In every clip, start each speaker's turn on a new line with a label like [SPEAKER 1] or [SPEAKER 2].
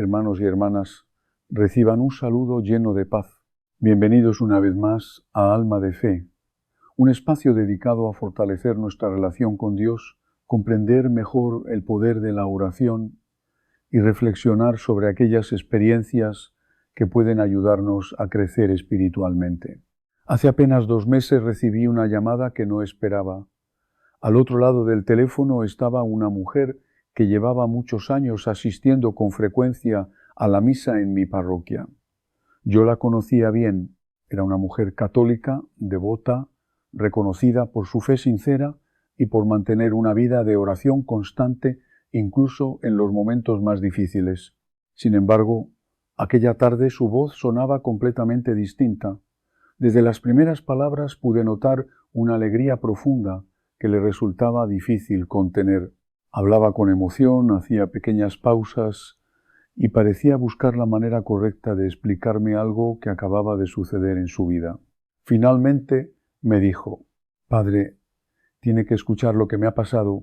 [SPEAKER 1] hermanos y hermanas, reciban un saludo lleno de paz. Bienvenidos una vez más a Alma de Fe, un espacio dedicado a fortalecer nuestra relación con Dios, comprender mejor el poder de la oración y reflexionar sobre aquellas experiencias que pueden ayudarnos a crecer espiritualmente. Hace apenas 2 meses recibí una llamada que no esperaba. Al otro lado del teléfono estaba una mujer que llevaba muchos años asistiendo con frecuencia a la misa en mi parroquia. Yo la conocía bien, era una mujer católica, devota, reconocida por su fe sincera y por mantener una vida de oración constante incluso en los momentos más difíciles. Sin embargo, aquella tarde su voz sonaba completamente distinta. Desde las primeras palabras pude notar una alegría profunda que le resultaba difícil contener. Hablaba con emoción, hacía pequeñas pausas y parecía buscar la manera correcta de explicarme algo que acababa de suceder en su vida. Finalmente me dijo: «Padre, tiene que escuchar lo que me ha pasado.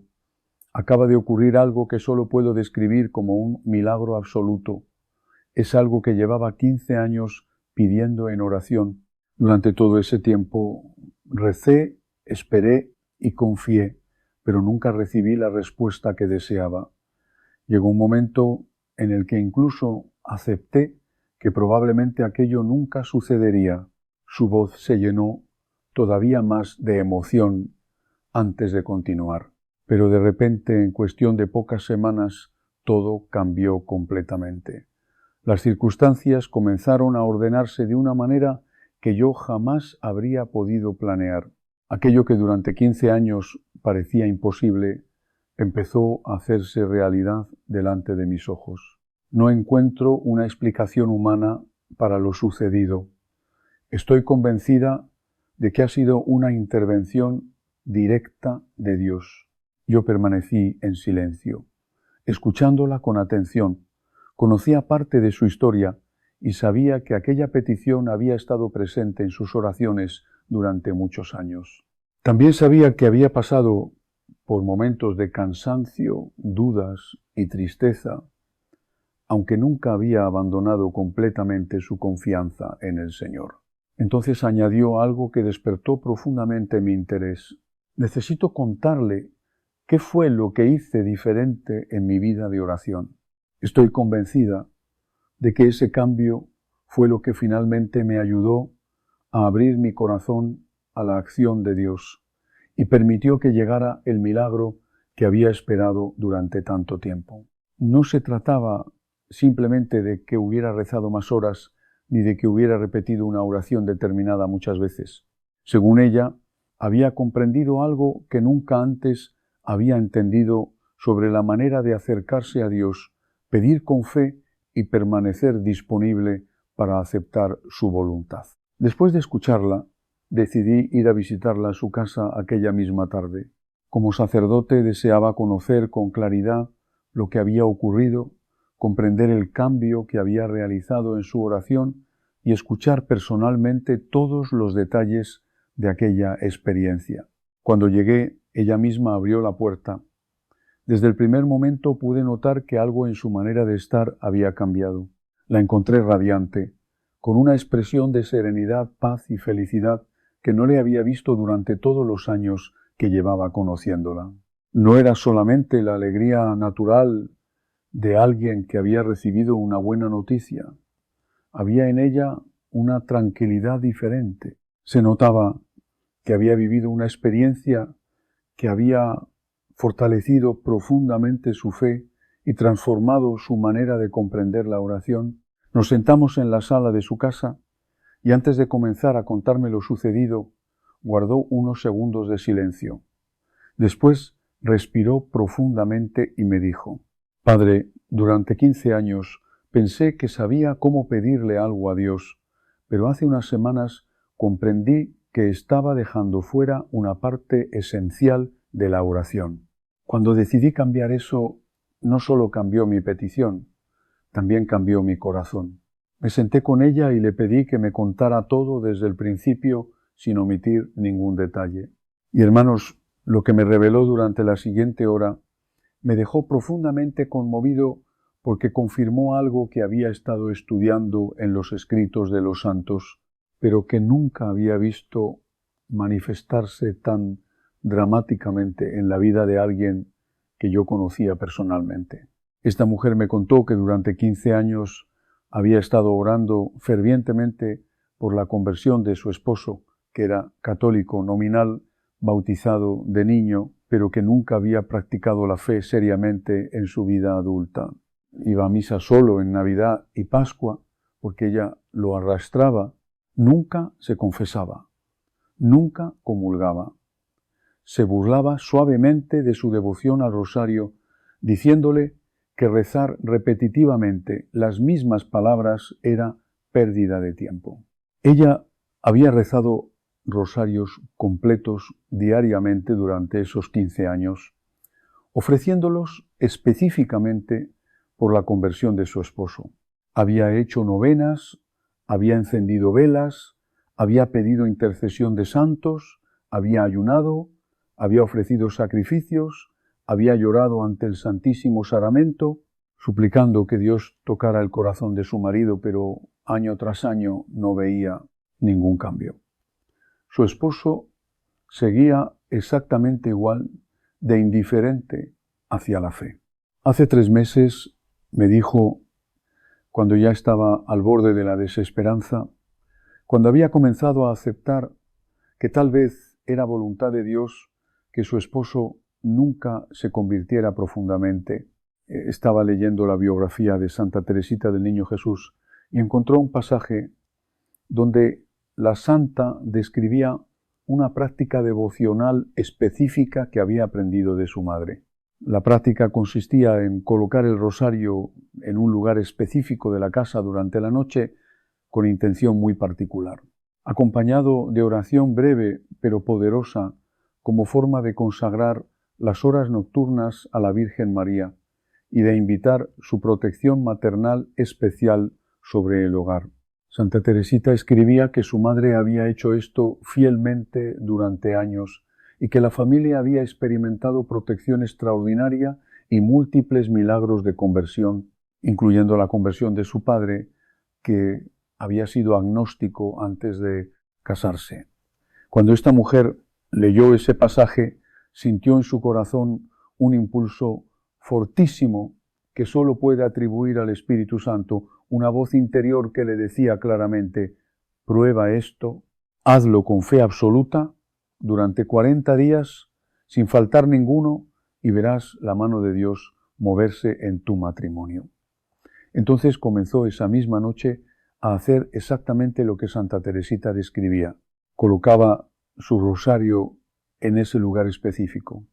[SPEAKER 1] Acaba de ocurrir algo que solo puedo describir como un milagro absoluto. Es algo que llevaba 15 años pidiendo en oración. Durante todo ese tiempo recé, esperé y confié, pero nunca recibí la respuesta que deseaba. Llegó un momento en el que incluso acepté que probablemente aquello nunca sucedería». Su voz se llenó todavía más de emoción antes de continuar. Pero de repente, en cuestión de pocas semanas, todo cambió completamente. Las circunstancias comenzaron a ordenarse de una manera que yo jamás habría podido planear. Aquello que durante 15 años parecía imposible, empezó a hacerse realidad delante de mis ojos. No encuentro una explicación humana para lo sucedido. Estoy convencida de que ha sido una intervención directa de Dios. Yo permanecí en silencio, escuchándola con atención. Conocía parte de su historia y sabía que aquella petición había estado presente en sus oraciones durante muchos años. También sabía que había pasado por momentos de cansancio, dudas y tristeza, aunque nunca había abandonado completamente su confianza en el Señor. Entonces añadió algo que despertó profundamente mi interés. Necesito contarle qué fue lo que hice diferente en mi vida de oración. Estoy convencida de que ese cambio fue lo que finalmente me ayudó a abrir mi corazón a la acción de Dios y permitió que llegara el milagro que había esperado durante tanto tiempo. No se trataba simplemente de que hubiera rezado más horas ni de que hubiera repetido una oración determinada muchas veces. Según ella, había comprendido algo que nunca antes había entendido sobre la manera de acercarse a Dios, pedir con fe y permanecer disponible para aceptar su voluntad. Después de escucharla, decidí ir a visitarla a su casa aquella misma tarde. Como sacerdote deseaba conocer con claridad lo que había ocurrido, comprender el cambio que había realizado en su oración y escuchar personalmente todos los detalles de aquella experiencia. Cuando llegué, ella misma abrió la puerta. Desde el primer momento pude notar que algo en su manera de estar había cambiado. La encontré radiante, con una expresión de serenidad, paz y felicidad que no le había visto durante todos los años que llevaba conociéndola. No era solamente la alegría natural de alguien que había recibido una buena noticia. Había en ella una tranquilidad diferente. Se notaba que había vivido una experiencia que había fortalecido profundamente su fe y transformado su manera de comprender la oración. Nos sentamos en la sala de su casa y antes de comenzar a contarme lo sucedido, guardó unos segundos de silencio. Después respiró profundamente y me dijo: «Padre, durante 15 años pensé que sabía cómo pedirle algo a Dios, pero hace unas semanas comprendí que estaba dejando fuera una parte esencial de la oración. Cuando decidí cambiar eso, no solo cambió mi petición, también cambió mi corazón». Me senté con ella y le pedí que me contara todo desde el principio sin omitir ningún detalle. Y hermanos, lo que me reveló durante la siguiente hora me dejó profundamente conmovido porque confirmó algo que había estado estudiando en los escritos de los santos, pero que nunca había visto manifestarse tan dramáticamente en la vida de alguien que yo conocía personalmente. Esta mujer me contó que durante 15 años había estado orando fervientemente por la conversión de su esposo, que era católico nominal, bautizado de niño, pero que nunca había practicado la fe seriamente en su vida adulta. Iba a misa solo en Navidad y Pascua, porque ella lo arrastraba. Nunca se confesaba, nunca comulgaba. Se burlaba suavemente de su devoción al rosario, diciéndole que rezar repetitivamente las mismas palabras era pérdida de tiempo. Ella había rezado rosarios completos diariamente durante esos 15 años, ofreciéndolos específicamente por la conversión de su esposo. Había hecho novenas, había encendido velas, había pedido intercesión de santos, había ayunado, había ofrecido sacrificios, había llorado ante el Santísimo Sacramento, suplicando que Dios tocara el corazón de su marido, pero año tras año no veía ningún cambio. Su esposo seguía exactamente igual de indiferente hacia la fe. Hace 3 meses me dijo, cuando ya estaba al borde de la desesperanza, cuando había comenzado a aceptar que tal vez era voluntad de Dios que su esposo nunca se convirtiera profundamente. Estaba leyendo la biografía de Santa Teresita del Niño Jesús y encontró un pasaje donde la santa describía una práctica devocional específica que había aprendido de su madre. La práctica consistía en colocar el rosario en un lugar específico de la casa durante la noche con intención muy particular, acompañado de oración breve pero poderosa como forma de consagrar las horas nocturnas a la Virgen María y de invitar su protección maternal especial sobre el hogar. Santa Teresita escribía que su madre había hecho esto fielmente durante años y que la familia había experimentado protección extraordinaria y múltiples milagros de conversión, incluyendo la conversión de su padre, que había sido agnóstico antes de casarse. Cuando esta mujer leyó ese pasaje, sintió en su corazón un impulso fortísimo que sólo puede atribuir al Espíritu Santo, una voz interior que le decía claramente: prueba esto, hazlo con fe absoluta durante 40 días, sin faltar ninguno, y verás la mano de Dios moverse en tu matrimonio. Entonces comenzó esa misma noche a hacer exactamente lo que Santa Teresita describía. Colocaba su rosario en ese lugar específico.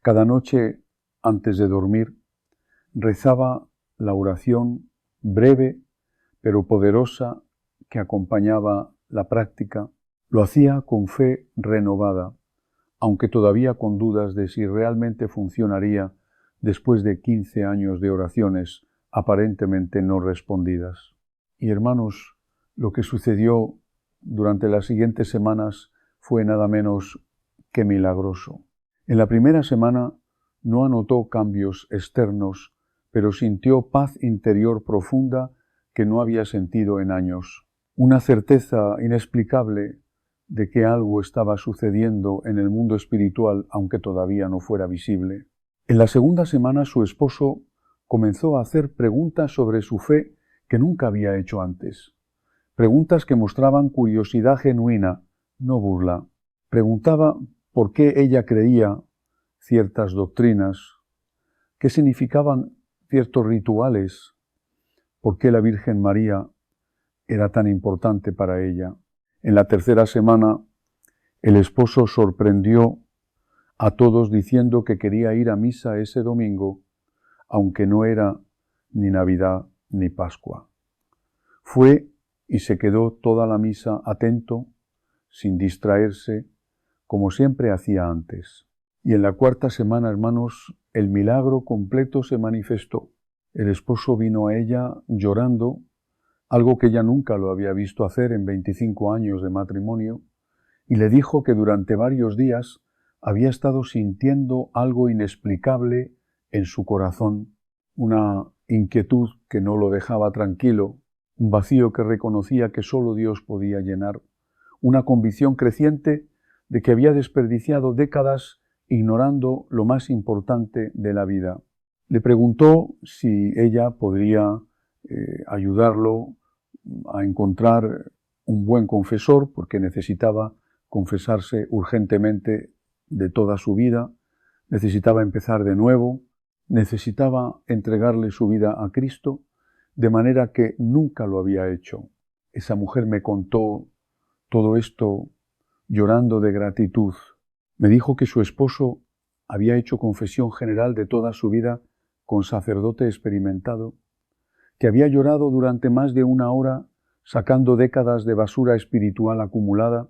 [SPEAKER 1] Cada noche, antes de dormir, rezaba la oración breve pero poderosa que acompañaba la práctica. Lo hacía con fe renovada, aunque todavía con dudas de si realmente funcionaría después de 15 años de oraciones aparentemente no respondidas. Y hermanos, lo que sucedió durante las siguientes semanas fue nada menos que milagroso. En la primera semana no anotó cambios externos, pero sintió paz interior profunda que no había sentido en años. Una certeza inexplicable de que algo estaba sucediendo en el mundo espiritual, aunque todavía no fuera visible. En la segunda semana su esposo comenzó a hacer preguntas sobre su fe que nunca había hecho antes. Preguntas que mostraban curiosidad genuina, no burla. Preguntaba por qué ella creía ciertas doctrinas, qué significaban ciertos rituales, por qué la Virgen María era tan importante para ella. En la tercera semana, el esposo sorprendió a todos diciendo que quería ir a misa ese domingo, aunque no era ni Navidad ni Pascua. Fue y se quedó toda la misa atento, sin distraerse, como siempre hacía antes. Y en la cuarta semana, hermanos, el milagro completo se manifestó. El esposo vino a ella llorando, algo que ella nunca lo había visto hacer en 25 años de matrimonio, y le dijo que durante varios días había estado sintiendo algo inexplicable en su corazón, una inquietud que no lo dejaba tranquilo, un vacío que reconocía que solo Dios podía llenar, una convicción creciente de que había desperdiciado décadas ignorando lo más importante de la vida. Le preguntó si ella podría ayudarlo a encontrar un buen confesor, porque necesitaba confesarse urgentemente de toda su vida, necesitaba empezar de nuevo, necesitaba entregarle su vida a Cristo, de manera que nunca lo había hecho. Esa mujer me contó todo esto llorando de gratitud. Me dijo que su esposo había hecho confesión general de toda su vida con sacerdote experimentado, que había llorado durante más de una hora sacando décadas de basura espiritual acumulada,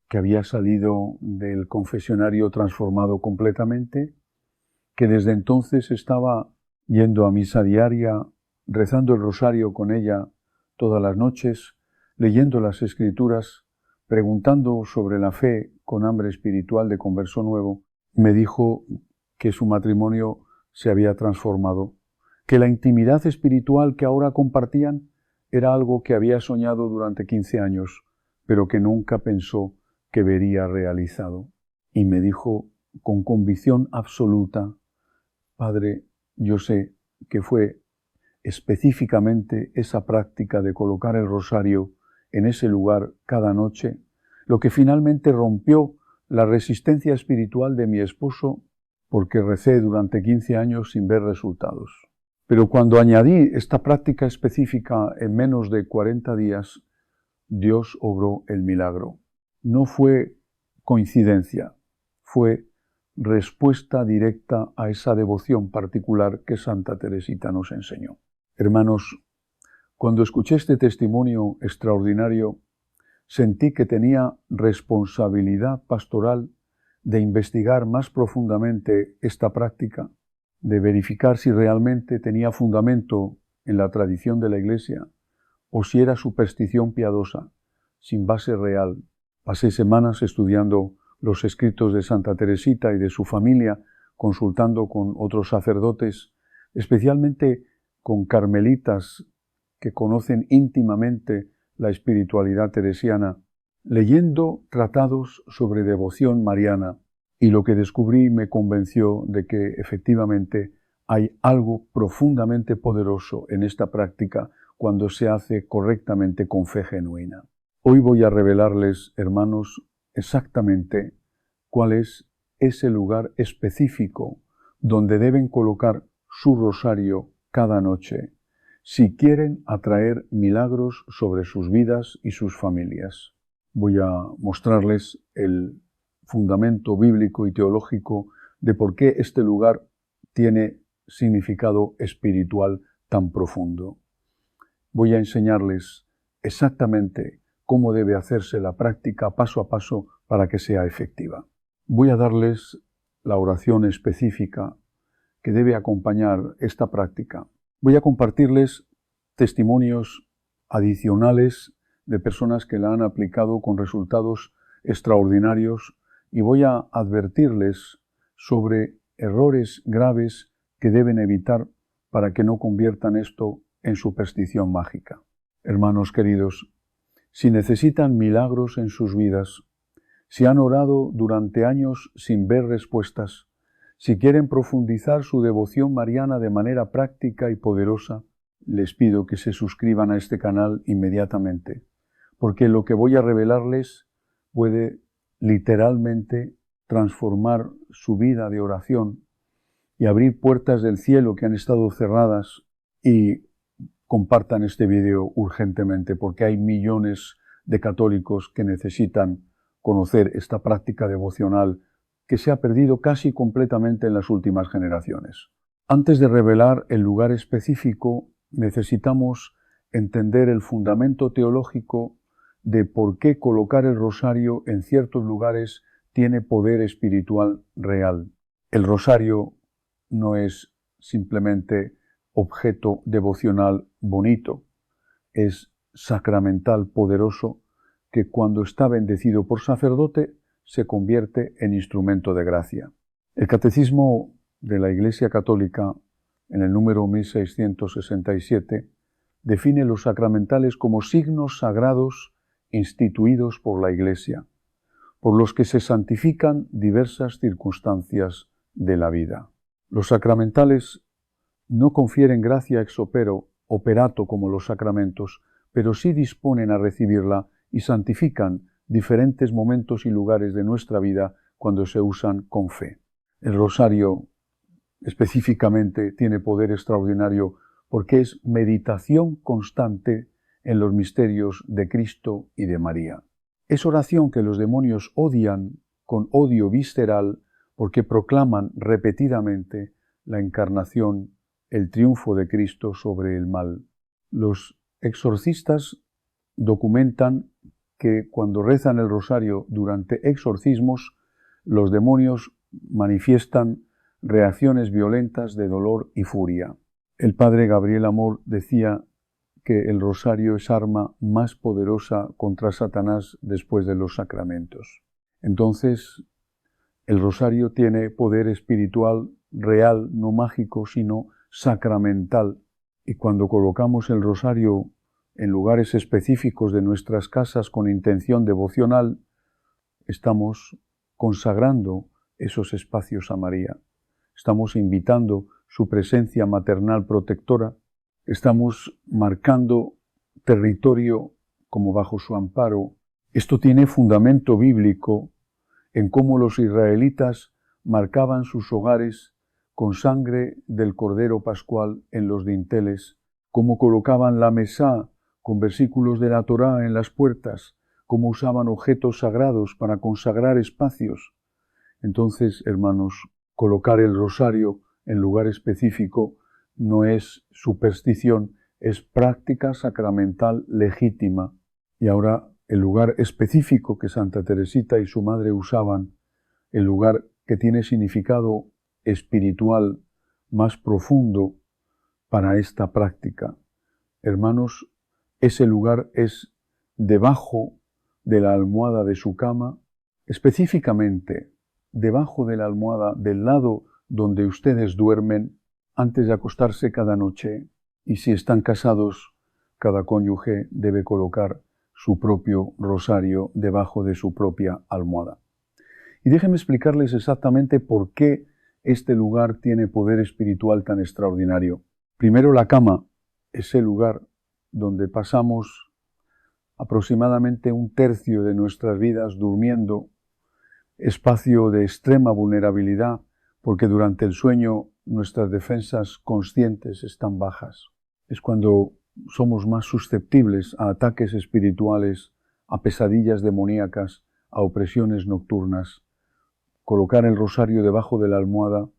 [SPEAKER 1] que había salido del confesionario transformado completamente, que desde entonces estaba yendo a misa diaria, rezando el rosario con ella todas las noches, leyendo las Escrituras, preguntando sobre la fe con hambre espiritual de converso nuevo. Me dijo que su matrimonio se había transformado, que la intimidad espiritual que ahora compartían era algo que había soñado durante 15 años, pero que nunca pensó que vería realizado. Y me dijo con convicción absoluta: Padre, yo sé que fue específicamente esa práctica de colocar el rosario en ese lugar cada noche lo que finalmente rompió la resistencia espiritual de mi esposo, porque recé durante 15 años sin ver resultados. Pero cuando añadí esta práctica específica en menos de 40 días, Dios obró el milagro. No fue coincidencia, fue respuesta directa a esa devoción particular que Santa Teresita nos enseñó. Hermanos, cuando escuché este testimonio extraordinario, sentí que tenía responsabilidad pastoral de investigar más profundamente esta práctica, de verificar si realmente tenía fundamento en la tradición de la Iglesia o si era superstición piadosa, sin base real. Pasé semanas estudiando los escritos de Santa Teresita y de su familia, consultando con otros sacerdotes, especialmente con carmelitas que conocen íntimamente la espiritualidad teresiana, leyendo tratados sobre devoción mariana, y lo que descubrí me convenció de que efectivamente hay algo profundamente poderoso en esta práctica cuando se hace correctamente con fe genuina. Hoy voy a revelarles, hermanos, exactamente cuál es ese lugar específico donde deben colocar su rosario cada noche, si quieren atraer milagros sobre sus vidas y sus familias. Voy a mostrarles el fundamento bíblico y teológico de por qué este lugar tiene significado espiritual tan profundo. Voy a enseñarles exactamente cómo debe hacerse la práctica paso a paso para que sea efectiva. Voy a darles la oración específica que debe acompañar esta práctica. Voy a compartirles testimonios adicionales de personas que la han aplicado con resultados extraordinarios y voy a advertirles sobre errores graves que deben evitar para que no conviertan esto en superstición mágica. Hermanos queridos, si necesitan milagros en sus vidas, si han orado durante años sin ver respuestas, si quieren profundizar su devoción mariana de manera práctica y poderosa, les pido que se suscriban a este canal inmediatamente, porque lo que voy a revelarles puede literalmente transformar su vida de oración y abrir puertas del cielo que han estado cerradas. Y compartan este video urgentemente, porque hay millones de católicos que necesitan conocer esta práctica devocional que se ha perdido casi completamente en las últimas generaciones. Antes de revelar el lugar específico, necesitamos entender el fundamento teológico de por qué colocar el rosario en ciertos lugares tiene poder espiritual real. El rosario no es simplemente objeto devocional bonito, es sacramental poderoso que cuando está bendecido por sacerdote se convierte en instrumento de gracia. El Catecismo de la Iglesia Católica en el número 1667, define los sacramentales como signos sagrados instituidos por la Iglesia, por los que se santifican diversas circunstancias de la vida. Los sacramentales no confieren gracia ex operato como los sacramentos, pero sí disponen a recibirla y santifican diferentes momentos y lugares de nuestra vida cuando se usan con fe. El rosario específicamente tiene poder extraordinario porque es meditación constante en los misterios de Cristo y de María. Es oración que los demonios odian con odio visceral porque proclaman repetidamente la encarnación, el triunfo de Cristo sobre el mal. Los exorcistas documentan que cuando rezan el rosario durante exorcismos, los demonios manifiestan reacciones violentas de dolor y furia. El padre Gabriel Amor decía que el rosario es arma más poderosa contra Satanás después de los sacramentos. Entonces, el rosario tiene poder espiritual real, no mágico, sino sacramental. Y cuando colocamos el rosario en lugares específicos de nuestras casas con intención devocional, estamos consagrando esos espacios a María. Estamos invitando su presencia maternal protectora. Estamos marcando territorio como bajo su amparo. Esto tiene fundamento bíblico en cómo los israelitas marcaban sus hogares con sangre del Cordero Pascual en los dinteles, cómo colocaban la mesá con versículos de la Torá en las puertas, cómo usaban objetos sagrados para consagrar espacios. Entonces, hermanos, colocar el rosario en lugar específico no es superstición, es práctica sacramental legítima. Y ahora el lugar específico que Santa Teresita y su madre usaban, el lugar que tiene significado espiritual más profundo para esta práctica. Hermanos, ese lugar es debajo de la almohada de su cama, específicamente debajo de la almohada del lado donde ustedes duermen antes de acostarse cada noche, y si están casados, cada cónyuge debe colocar su propio rosario debajo de su propia almohada. Y déjenme explicarles exactamente por qué este lugar tiene poder espiritual tan extraordinario. Primero, la cama es el lugar donde pasamos aproximadamente un tercio de nuestras vidas durmiendo, espacio de extrema vulnerabilidad, porque durante el sueño nuestras defensas conscientes están bajas. Es cuando somos más susceptibles a ataques espirituales, a pesadillas demoníacas, a opresiones nocturnas. Colocar el rosario debajo de la almohada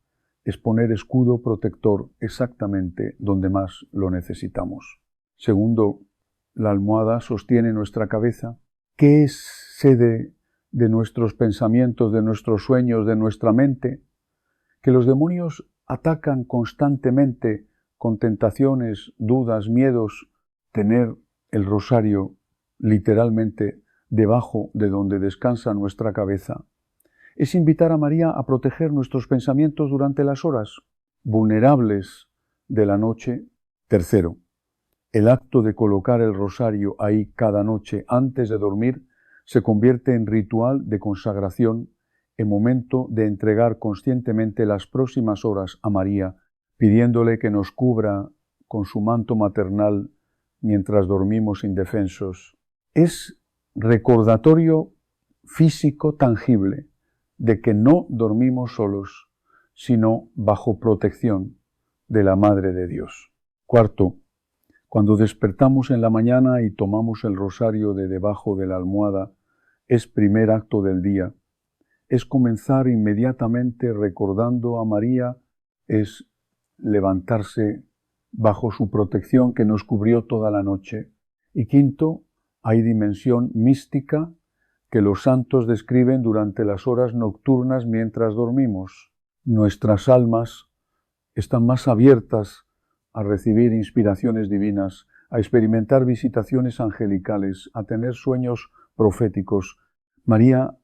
[SPEAKER 1] es poner escudo protector exactamente donde más lo necesitamos. Segundo, la almohada sostiene nuestra cabeza, que es sede de nuestros pensamientos, de nuestros sueños, de nuestra mente, que los demonios atacan constantemente con tentaciones, dudas, miedos. Tener el rosario literalmente debajo de donde descansa nuestra cabeza es invitar a María a proteger nuestros pensamientos durante las horas vulnerables de la noche. Tercero, el acto de colocar el rosario ahí cada noche antes de dormir se convierte en ritual de consagración, en momento de entregar conscientemente las próximas horas a María, pidiéndole que nos cubra con su manto maternal mientras dormimos indefensos. Es recordatorio físico tangible de que no dormimos solos, sino bajo protección de la Madre de Dios. Cuarto, cuando despertamos en la mañana y tomamos el rosario de debajo de la almohada, es primer acto del día. Es comenzar inmediatamente recordando a María, es levantarse bajo su protección que nos cubrió toda la noche. Y quinto, hay dimensión mística que los santos describen durante las horas nocturnas mientras dormimos. Nuestras almas están más abiertas a recibir inspiraciones divinas, a experimentar visitaciones angelicales, a tener sueños proféticos. María,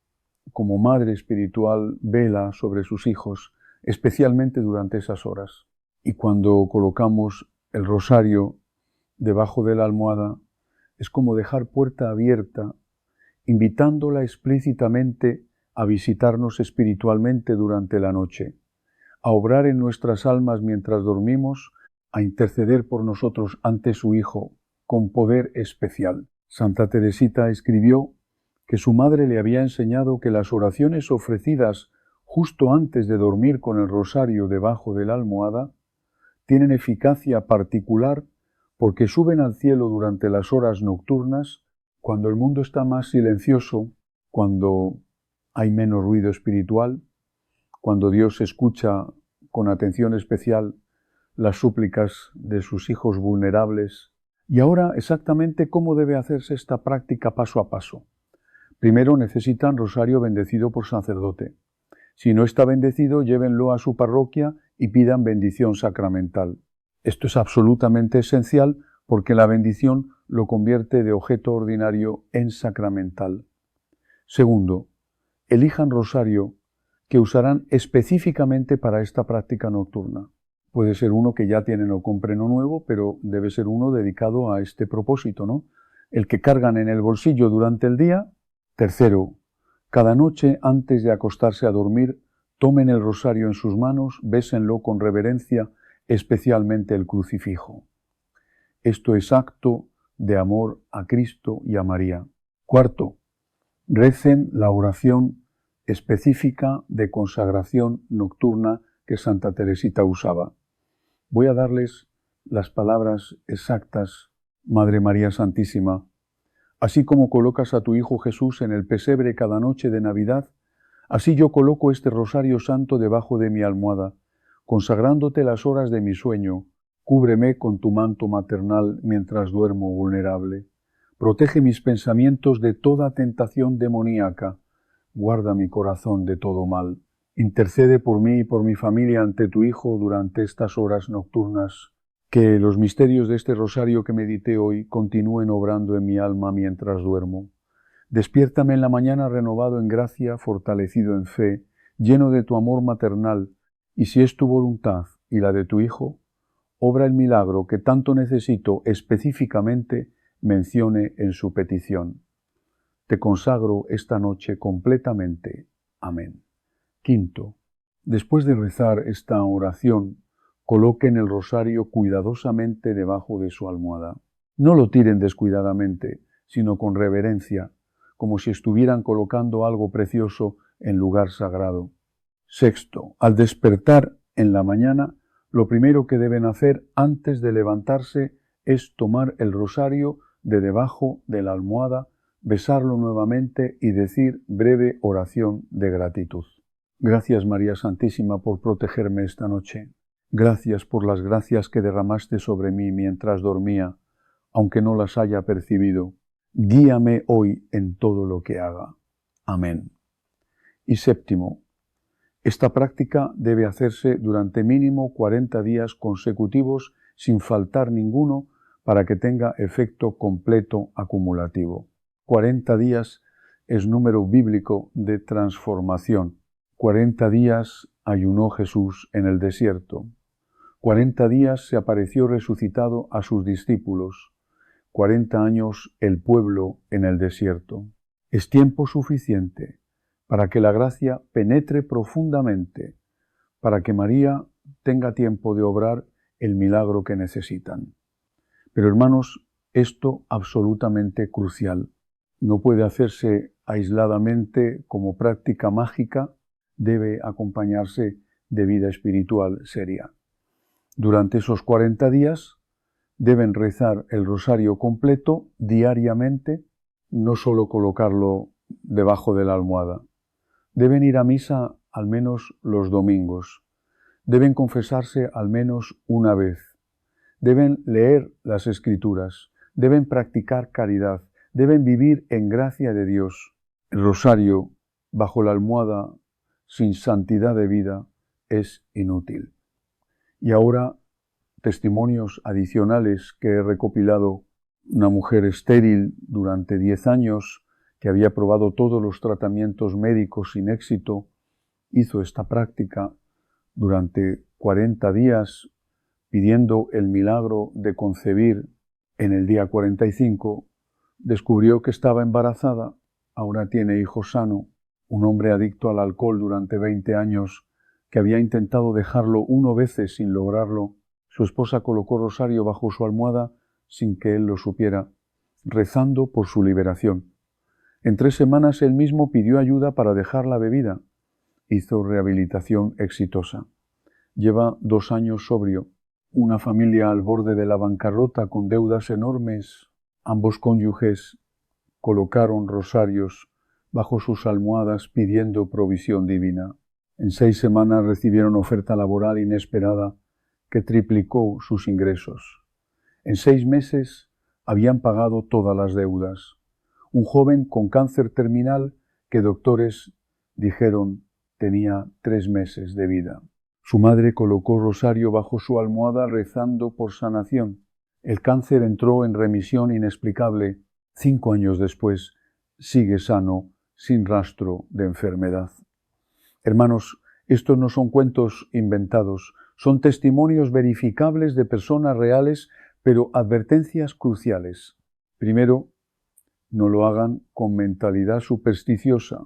[SPEAKER 1] como madre espiritual, vela sobre sus hijos, especialmente durante esas horas. Y cuando colocamos el rosario debajo de la almohada, es como dejar puerta abierta, invitándola explícitamente a visitarnos espiritualmente durante la noche, a obrar en nuestras almas mientras dormimos, a interceder por nosotros ante su Hijo con poder especial. Santa Teresita escribió que su madre le había enseñado que las oraciones ofrecidas justo antes de dormir con el rosario debajo de la almohada tienen eficacia particular porque suben al cielo durante las horas nocturnas, cuando el mundo está más silencioso, cuando hay menos ruido espiritual, cuando Dios escucha con atención especial las súplicas de sus hijos vulnerables. Y ahora exactamente cómo debe hacerse esta práctica paso a paso. Primero necesitan rosario bendecido por sacerdote. Si no está bendecido, llévenlo a su parroquia y pidan bendición sacramental. Esto es absolutamente esencial porque la bendición lo convierte de objeto ordinario en sacramental. Segundo, elijan rosario que usarán específicamente para esta práctica nocturna. Puede ser uno que ya tienen o compren uno nuevo, pero debe ser uno dedicado a este propósito, ¿no? El que cargan en el bolsillo durante el día. Tercero, cada noche antes de acostarse a dormir, tomen el rosario en sus manos, bésenlo con reverencia, especialmente el crucifijo. Esto es acto de amor a Cristo y a María. Cuarto, recen la oración específica de consagración nocturna que Santa Teresita usaba. Voy a darles las palabras exactas, Madre María Santísima. Así como colocas a tu Hijo Jesús en el pesebre cada noche de Navidad, así yo coloco este rosario santo debajo de mi almohada, consagrándote las horas de mi sueño. Cúbreme con tu manto maternal mientras duermo vulnerable. Protege mis pensamientos de toda tentación demoníaca. Guarda mi corazón de todo mal. Intercede por mí y por mi familia ante tu Hijo durante estas horas nocturnas. Que los misterios de este rosario que medité hoy continúen obrando en mi alma mientras duermo. Despiértame en la mañana renovado en gracia, fortalecido en fe, lleno de tu amor maternal, y si es tu voluntad y la de tu Hijo, obra el milagro que tanto necesito específicamente mencione en su petición. Te consagro esta noche completamente. Amén. Quinto, después de rezar esta oración, coloquen el rosario cuidadosamente debajo de su almohada. No lo tiren descuidadamente, sino con reverencia, como si estuvieran colocando algo precioso en lugar sagrado. Sexto, al despertar en la mañana, lo primero que deben hacer antes de levantarse es tomar el rosario de debajo de la almohada, besarlo nuevamente y decir breve oración de gratitud. Gracias, María Santísima, por protegerme esta noche. Gracias por las gracias que derramaste sobre mí mientras dormía, aunque no las haya percibido. Guíame hoy en todo lo que haga. Amén. Y séptimo, esta práctica debe hacerse durante mínimo 40 días consecutivos sin faltar ninguno para que tenga efecto completo acumulativo. 40 días es número bíblico de transformación. 40 días ayunó Jesús en el desierto. 40 días se apareció resucitado a sus discípulos. 40 años el pueblo en el desierto. Es tiempo suficiente para que la gracia penetre profundamente, para que María tenga tiempo de obrar el milagro que necesitan. Pero hermanos, esto absolutamente crucial. No puede hacerse aisladamente como práctica mágica, debe acompañarse de vida espiritual seria. Durante esos 40 días deben rezar el rosario completo diariamente, no solo colocarlo debajo de la almohada. Deben ir a misa al menos los domingos. Deben confesarse al menos una vez. Deben leer las Escrituras. Deben practicar caridad. Deben vivir en gracia de Dios. El rosario bajo la almohada sin santidad de vida es inútil. Y ahora, testimonios adicionales que he recopilado. Una mujer estéril durante 10 años, que había probado todos los tratamientos médicos sin éxito, hizo esta práctica durante 40 días pidiendo el milagro de concebir en el día 45, descubrió que estaba embarazada, ahora tiene hijo sano, un hombre adicto al alcohol durante 20 años, que había intentado dejarlo 1 veces sin lograrlo. Su esposa colocó rosario bajo su almohada sin que él lo supiera, rezando por su liberación. En 3 semanas él mismo pidió ayuda para dejar la bebida. Hizo rehabilitación exitosa. Lleva 2 años sobrio. Una familia al borde de la bancarrota con deudas enormes. Ambos cónyuges colocaron rosarios bajo sus almohadas pidiendo provisión divina. En 6 semanas recibieron oferta laboral inesperada que triplicó sus ingresos. En 6 meses habían pagado todas las deudas. Un joven con cáncer terminal que doctores dijeron tenía 3 meses de vida. Su madre colocó rosario bajo su almohada rezando por sanación. El cáncer entró en remisión inexplicable. 5 años después sigue sano, sin rastro de enfermedad. Hermanos, estos no son cuentos inventados, son testimonios verificables de personas reales, pero advertencias cruciales. Primero, no lo hagan con mentalidad supersticiosa,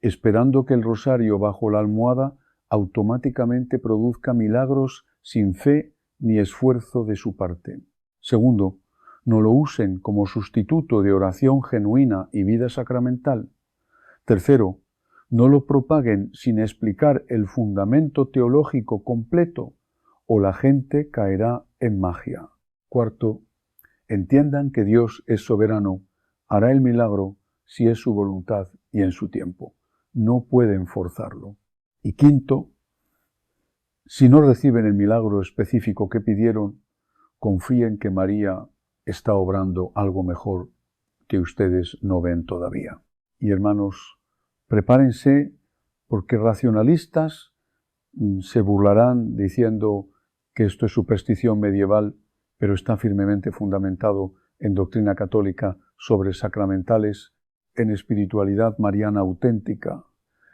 [SPEAKER 1] esperando que el rosario bajo la almohada automáticamente produzca milagros sin fe ni esfuerzo de su parte. Segundo, no lo usen como sustituto de oración genuina y vida sacramental. Tercero, no lo propaguen sin explicar el fundamento teológico completo o la gente caerá en magia. Cuarto, entiendan que Dios es soberano, hará el milagro si es su voluntad y en su tiempo. No pueden forzarlo. Y quinto, si no reciben el milagro específico que pidieron, confíen que María está obrando algo mejor que ustedes no ven todavía. Y hermanos, prepárense porque racionalistas se burlarán diciendo que esto es superstición medieval, pero está firmemente fundamentado en doctrina católica sobre sacramentales, en espiritualidad mariana auténtica,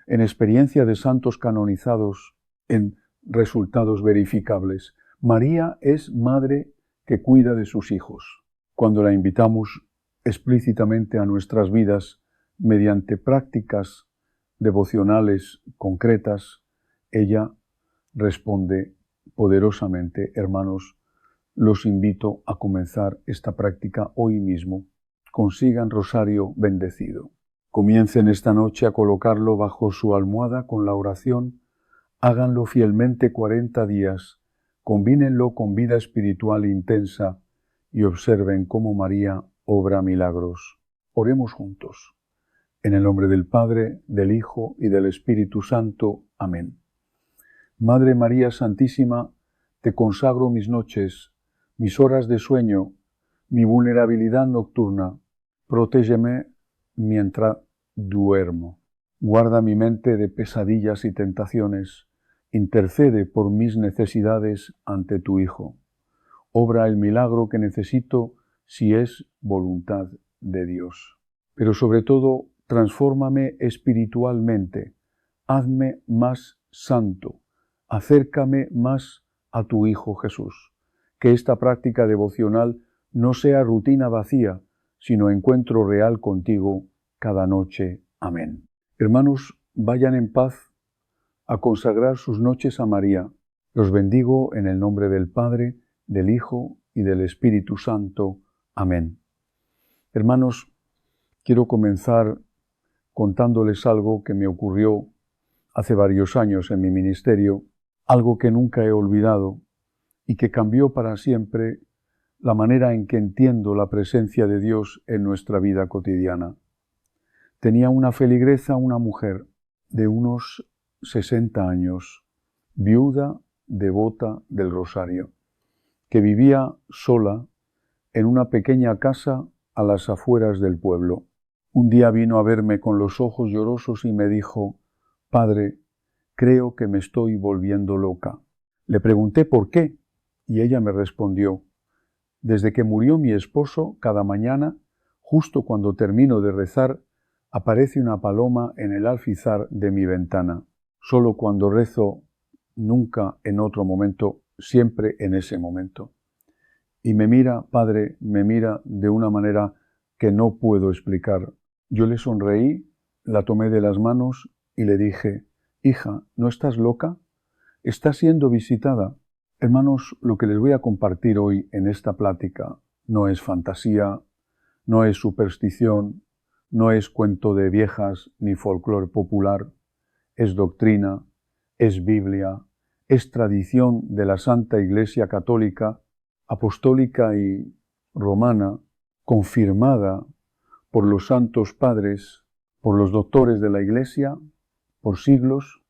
[SPEAKER 1] en experiencia de santos canonizados, en resultados verificables. María es madre que cuida de sus hijos. Cuando la invitamos explícitamente a nuestras vidas mediante prácticas devocionales concretas, ella responde poderosamente. Hermanos, los invito a comenzar esta práctica hoy mismo. Consigan rosario bendecido. Comiencen esta noche a colocarlo bajo su almohada con la oración. Háganlo fielmente 40 días. Combínenlo con vida espiritual intensa y observen cómo María obra milagros. Oremos juntos. En el nombre del Padre, del Hijo y del Espíritu Santo. Amén. Madre María Santísima, te consagro mis noches, mis horas de sueño, mi vulnerabilidad nocturna. Protégeme mientras duermo. Guarda mi mente de pesadillas y tentaciones. Intercede por mis necesidades ante tu Hijo. Obra el milagro que necesito si es voluntad de Dios. Pero sobre todo, transfórmame espiritualmente. Hazme más santo. Acércame más a tu Hijo Jesús. Que esta práctica devocional no sea rutina vacía, sino encuentro real contigo cada noche. Amén. Hermanos, vayan en paz a consagrar sus noches a María. Los bendigo en el nombre del Padre, del Hijo y del Espíritu Santo. Amén. Hermanos, quiero comenzar contándoles algo que me ocurrió hace varios años en mi ministerio, algo que nunca he olvidado y que cambió para siempre la manera en que entiendo la presencia de Dios en nuestra vida cotidiana. Tenía una feligresa, una mujer de unos 60 años, viuda, devota del Rosario, que vivía sola en una pequeña casa a las afueras del pueblo. Un día vino a verme con los ojos llorosos y me dijo: «Padre, creo que me estoy volviendo loca». Le pregunté por qué, y ella me respondió: «Desde que murió mi esposo, cada mañana, justo cuando termino de rezar, aparece una paloma en el alfizar de mi ventana. Solo cuando rezo, nunca en otro momento, siempre en ese momento. Y me mira, Padre, me mira de una manera que no puedo explicar. Yo le sonreí, la tomé de las manos y le dije, hija, ¿no estás loca? Está siendo visitada. Hermanos, lo que les voy a compartir hoy en esta plática no es fantasía, no es superstición, no es cuento de viejas ni folclore popular, es doctrina, es Biblia, es tradición de la Santa Iglesia Católica, Apostólica y Romana, confirmada por los santos padres, por los doctores de la Iglesia, por siglos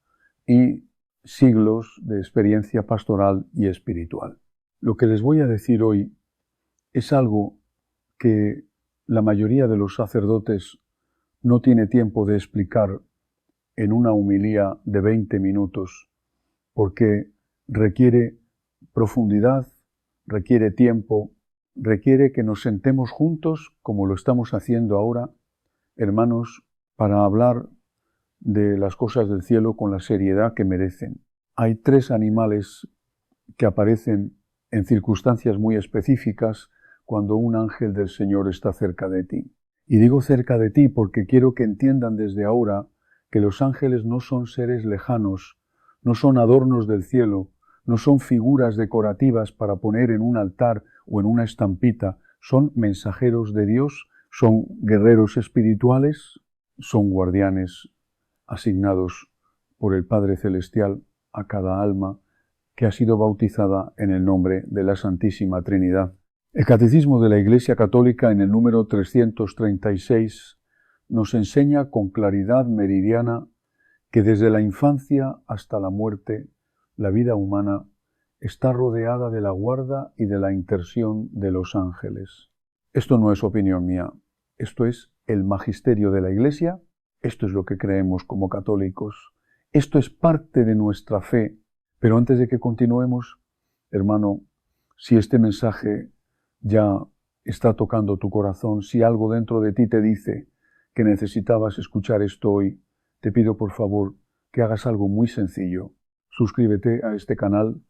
[SPEAKER 1] y siglos de experiencia pastoral y espiritual. Lo que les voy a decir hoy es algo que la mayoría de los sacerdotes no tiene tiempo de explicar en una homilía de 20 minutos, porque requiere profundidad, requiere tiempo, requiere que nos sentemos juntos, como lo estamos haciendo ahora, hermanos, para hablar de las cosas del cielo con la seriedad que merecen. Hay 3 animales que aparecen en circunstancias muy específicas cuando un ángel del Señor está cerca de ti. Y digo cerca de ti porque quiero que entiendan desde ahora que los ángeles no son seres lejanos, no son adornos del cielo, no son figuras decorativas para poner en un altar o en una estampita, son mensajeros de Dios, son guerreros espirituales, son guardianes asignados por el Padre Celestial a cada alma que ha sido bautizada en el nombre de la Santísima Trinidad. El Catecismo de la Iglesia Católica, en el número 336, nos enseña con claridad meridiana que desde la infancia hasta la muerte, la vida humana está rodeada de la guarda y de la intercesión de los ángeles. Esto no es opinión mía, esto es el magisterio de la Iglesia, esto es lo que creemos como católicos, esto es parte de nuestra fe. Pero antes de que continuemos, hermano, si este mensaje ya está tocando tu corazón, si algo dentro de ti te dice que necesitabas escuchar esto hoy, te pido por favor que hagas algo muy sencillo. Suscríbete a este canal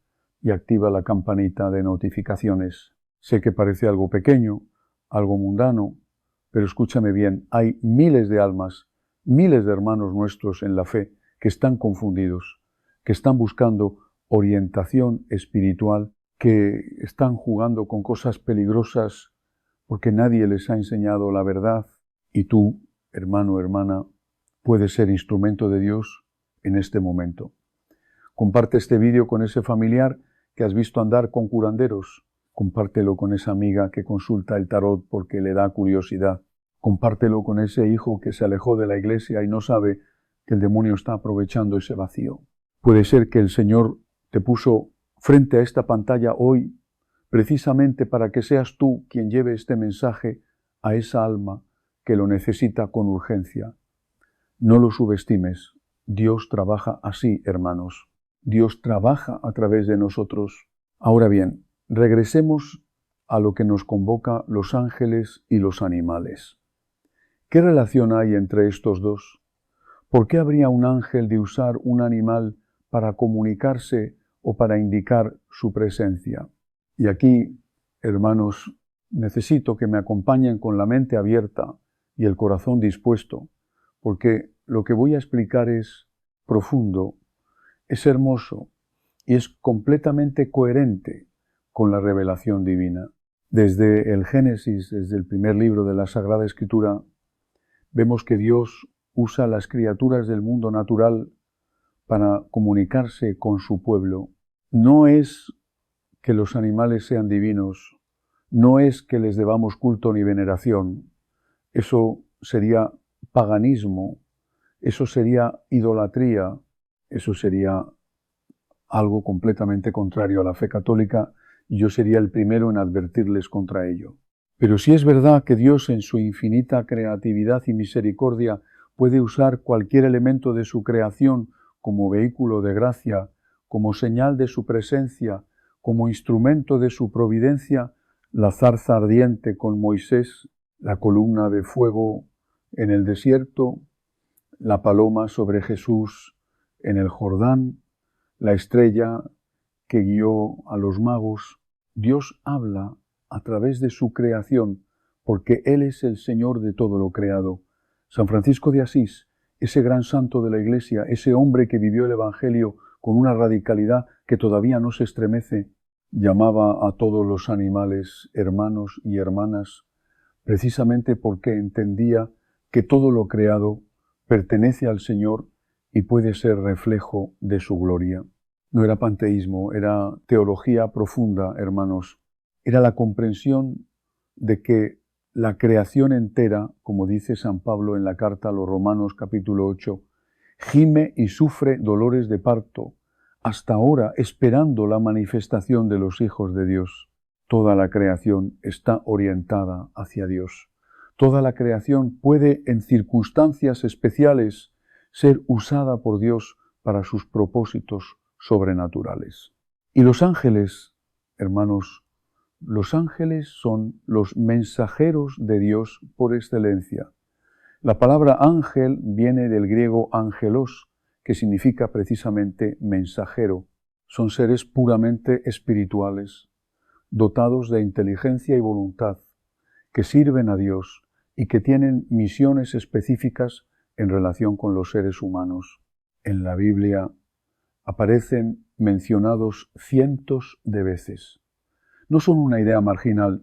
[SPEAKER 1] y activa la campanita de notificaciones. Sé que parece algo pequeño, algo mundano, pero escúchame bien, hay miles de almas, miles de hermanos nuestros en la fe que están confundidos, que están buscando orientación espiritual, que están jugando con cosas peligrosas porque nadie les ha enseñado la verdad y tú, hermano, hermana, puedes ser instrumento de Dios en este momento. Comparte este vídeo con ese familiar que has visto andar con curanderos. Compártelo con esa amiga que consulta el tarot porque le da curiosidad. Compártelo con ese hijo que se alejó de la iglesia y no sabe que el demonio está aprovechando ese vacío. Puede ser que el Señor te puso frente a esta pantalla hoy precisamente para que seas tú quien lleve este mensaje a esa alma que lo necesita con urgencia. No lo subestimes. Dios trabaja así, hermanos. Dios trabaja a través de nosotros. Ahora bien, regresemos a lo que nos convoca los ángeles y los animales. ¿Qué relación hay entre estos dos? ¿Por qué habría un ángel de usar un animal para comunicarse o para indicar su presencia? Y aquí, hermanos, necesito que me acompañen con la mente abierta y el corazón dispuesto, porque lo que voy a explicar es profundo, es hermoso y es completamente coherente con la revelación divina. Desde el Génesis, desde el primer libro de la Sagrada Escritura, vemos que Dios usa las criaturas del mundo natural para comunicarse con su pueblo. No es que los animales sean divinos, no es que les debamos culto ni veneración. Eso sería paganismo, eso sería idolatría, eso sería algo completamente contrario a la fe católica y yo sería el primero en advertirles contra ello. Pero sí es verdad que Dios en su infinita creatividad y misericordia puede usar cualquier elemento de su creación como vehículo de gracia, como señal de su presencia, como instrumento de su providencia, la zarza ardiente con Moisés, la columna de fuego en el desierto, la paloma sobre Jesús en el Jordán, la estrella que guió a los magos, Dios habla a través de su creación, porque Él es el Señor de todo lo creado. San Francisco de Asís, ese gran santo de la Iglesia, ese hombre que vivió el Evangelio con una radicalidad que todavía no se estremece, llamaba a todos los animales hermanos y hermanas, precisamente porque entendía que todo lo creado pertenece al Señor y puede ser reflejo de su gloria. No era panteísmo, era teología profunda, hermanos. Era la comprensión de que la creación entera, como dice San Pablo en la carta a los Romanos capítulo 8, gime y sufre dolores de parto, hasta ahora esperando la manifestación de los hijos de Dios. Toda la creación está orientada hacia Dios. Toda la creación puede, en circunstancias especiales, ser usada por Dios para sus propósitos sobrenaturales. Y los ángeles, hermanos, los ángeles son los mensajeros de Dios por excelencia. La palabra ángel viene del griego angelos, que significa precisamente mensajero. Son seres puramente espirituales, dotados de inteligencia y voluntad, que sirven a Dios y que tienen misiones específicas en relación con los seres humanos. En la Biblia aparecen mencionados cientos de veces. No son una idea marginal,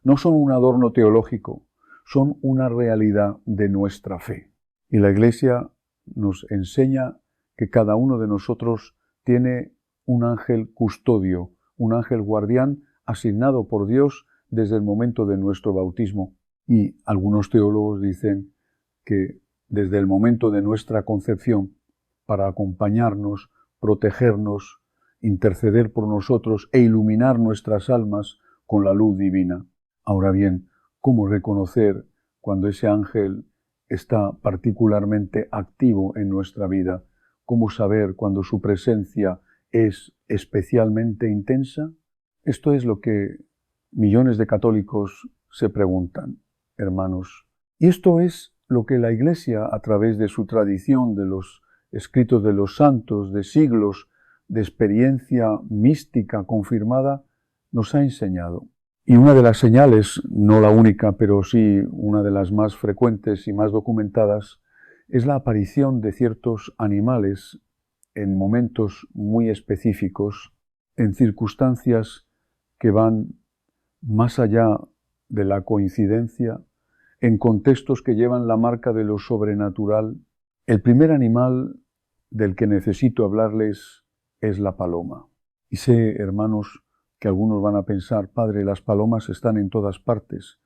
[SPEAKER 1] no son un adorno teológico, son una realidad de nuestra fe. Y la Iglesia nos enseña que cada uno de nosotros tiene un ángel custodio, un ángel guardián asignado por Dios desde el momento de nuestro bautismo. Y algunos teólogos dicen que desde el momento de nuestra concepción, para acompañarnos, protegernos, interceder por nosotros e iluminar nuestras almas con la luz divina. Ahora bien, ¿cómo reconocer cuando ese ángel está particularmente activo en nuestra vida? ¿Cómo saber cuando su presencia es especialmente intensa? Esto es lo que millones de católicos se preguntan, hermanos. Y esto es lo que la Iglesia, a través de su tradición, de los escritos de los santos, de siglos, de experiencia mística confirmada, nos ha enseñado. Y una de las señales, no la única, pero sí una de las más frecuentes y más documentadas, es la aparición de ciertos animales en momentos muy específicos, en circunstancias que van más allá de la coincidencia, en contextos que llevan la marca de lo sobrenatural. El primer animal del que necesito hablarles es la paloma. Y sé, hermanos, que algunos van a pensar, Padre, las palomas están en todas partes.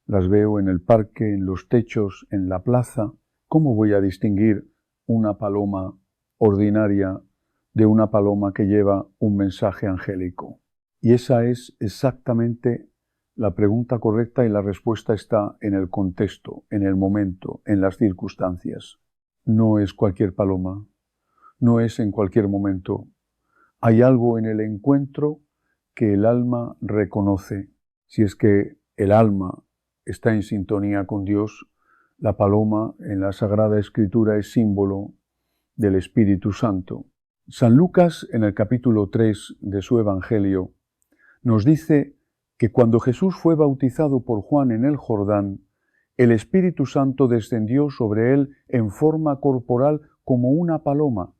[SPEAKER 1] Las veo en el parque, en los techos, en la plaza. ¿Cómo voy a distinguir una paloma ordinaria de una paloma que lleva un mensaje angélico? Y esa es exactamente la pregunta correcta y la respuesta está en el contexto, en el momento, en las circunstancias. No es cualquier paloma, no es en cualquier momento. Hay algo en el encuentro que el alma reconoce. Si es que el alma está en sintonía con Dios, la paloma en la Sagrada Escritura es símbolo del Espíritu Santo. San Lucas, en el capítulo 3 de su Evangelio, nos dice que cuando Jesús fue bautizado por Juan en el Jordán, el Espíritu Santo descendió sobre él en forma corporal como una paloma.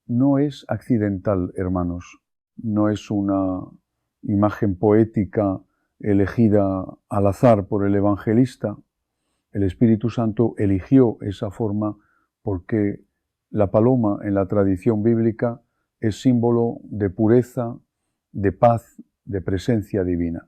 [SPEAKER 1] No es accidental, hermanos, no es una imagen poética elegida al azar por el evangelista. El Espíritu Santo eligió esa forma porque la paloma en la tradición bíblica es símbolo de pureza, de paz, de presencia divina.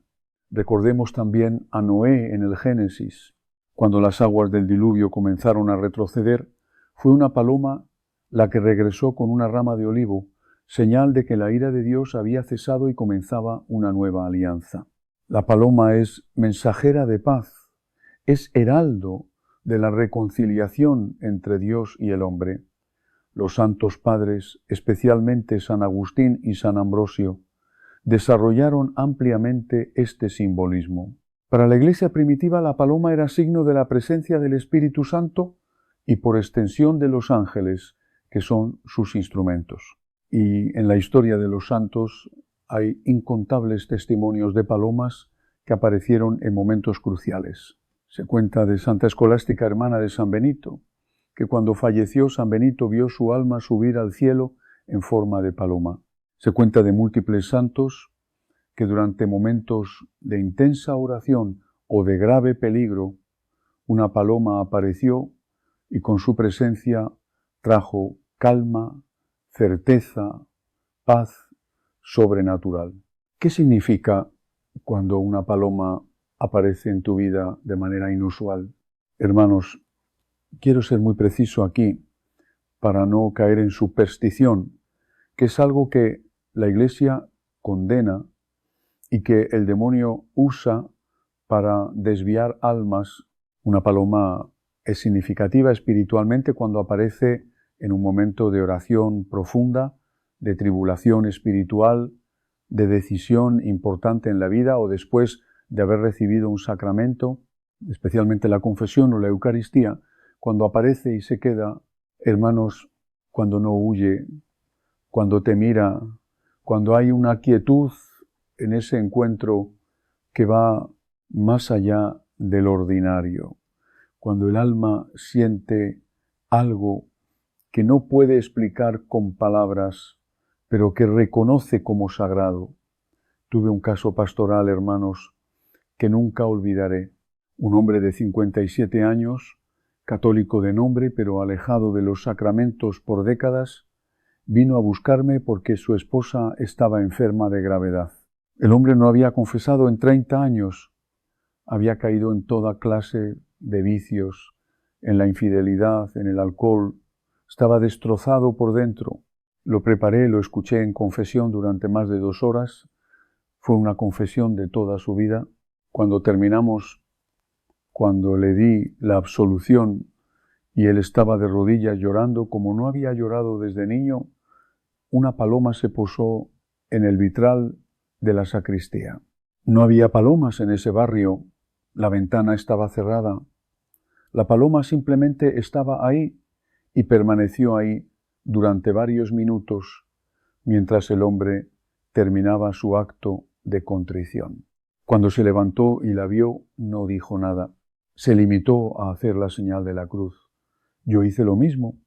[SPEAKER 1] Recordemos también a Noé en el Génesis. Cuando las aguas del diluvio comenzaron a retroceder, fue una paloma la que regresó con una rama de olivo, señal de que la ira de Dios había cesado y comenzaba una nueva alianza. La paloma es mensajera de paz, es heraldo de la reconciliación entre Dios y el hombre. Los santos padres, especialmente San Agustín y San Ambrosio, desarrollaron ampliamente este simbolismo. Para la Iglesia primitiva la paloma era signo de la presencia del Espíritu Santo y por extensión de los ángeles, que son sus instrumentos. Y en la historia de los santos hay incontables testimonios de palomas que aparecieron en momentos cruciales. Se cuenta de Santa Escolástica, hermana de San Benito, que cuando falleció San Benito vio su alma subir al cielo en forma de paloma. Se cuenta de múltiples santos que durante momentos de intensa oración o de grave peligro, una paloma apareció y con su presencia trajo calma, certeza, paz sobrenatural. ¿Qué significa cuando una paloma aparece en tu vida de manera inusual? Hermanos, quiero ser muy preciso aquí para no caer en superstición, que es algo que la Iglesia condena y que el demonio usa para desviar almas. Una paloma es significativa espiritualmente cuando aparece en un momento de oración profunda, de tribulación espiritual, de decisión importante en la vida o después de haber recibido un sacramento, especialmente la confesión o la Eucaristía, cuando aparece y se queda, hermanos, cuando no huye, cuando te mira, cuando hay una quietud en ese encuentro que va más allá del ordinario, cuando el alma siente algo que no puede explicar con palabras, pero que reconoce como sagrado. Tuve un caso pastoral, hermanos, que nunca olvidaré. Un hombre de 57 años, católico de nombre, pero alejado de los sacramentos por décadas, vino a buscarme porque su esposa estaba enferma de gravedad. El hombre no había confesado en 30 años, había caído en toda clase de vicios, en la infidelidad, en el alcohol, estaba destrozado por dentro. Lo preparé, lo escuché en confesión durante más de 2 horas, fue una confesión de toda su vida. Cuando terminamos, cuando le di la absolución y él estaba de rodillas llorando, como no había llorado desde niño, una paloma se posó en el vitral de la sacristía. No había palomas en ese barrio, la ventana estaba cerrada. La paloma simplemente estaba ahí y permaneció ahí durante varios minutos mientras el hombre terminaba su acto de contrición. Cuando se levantó y la vio, no dijo nada. Se limitó a hacer la señal de la cruz. Yo hice lo mismo.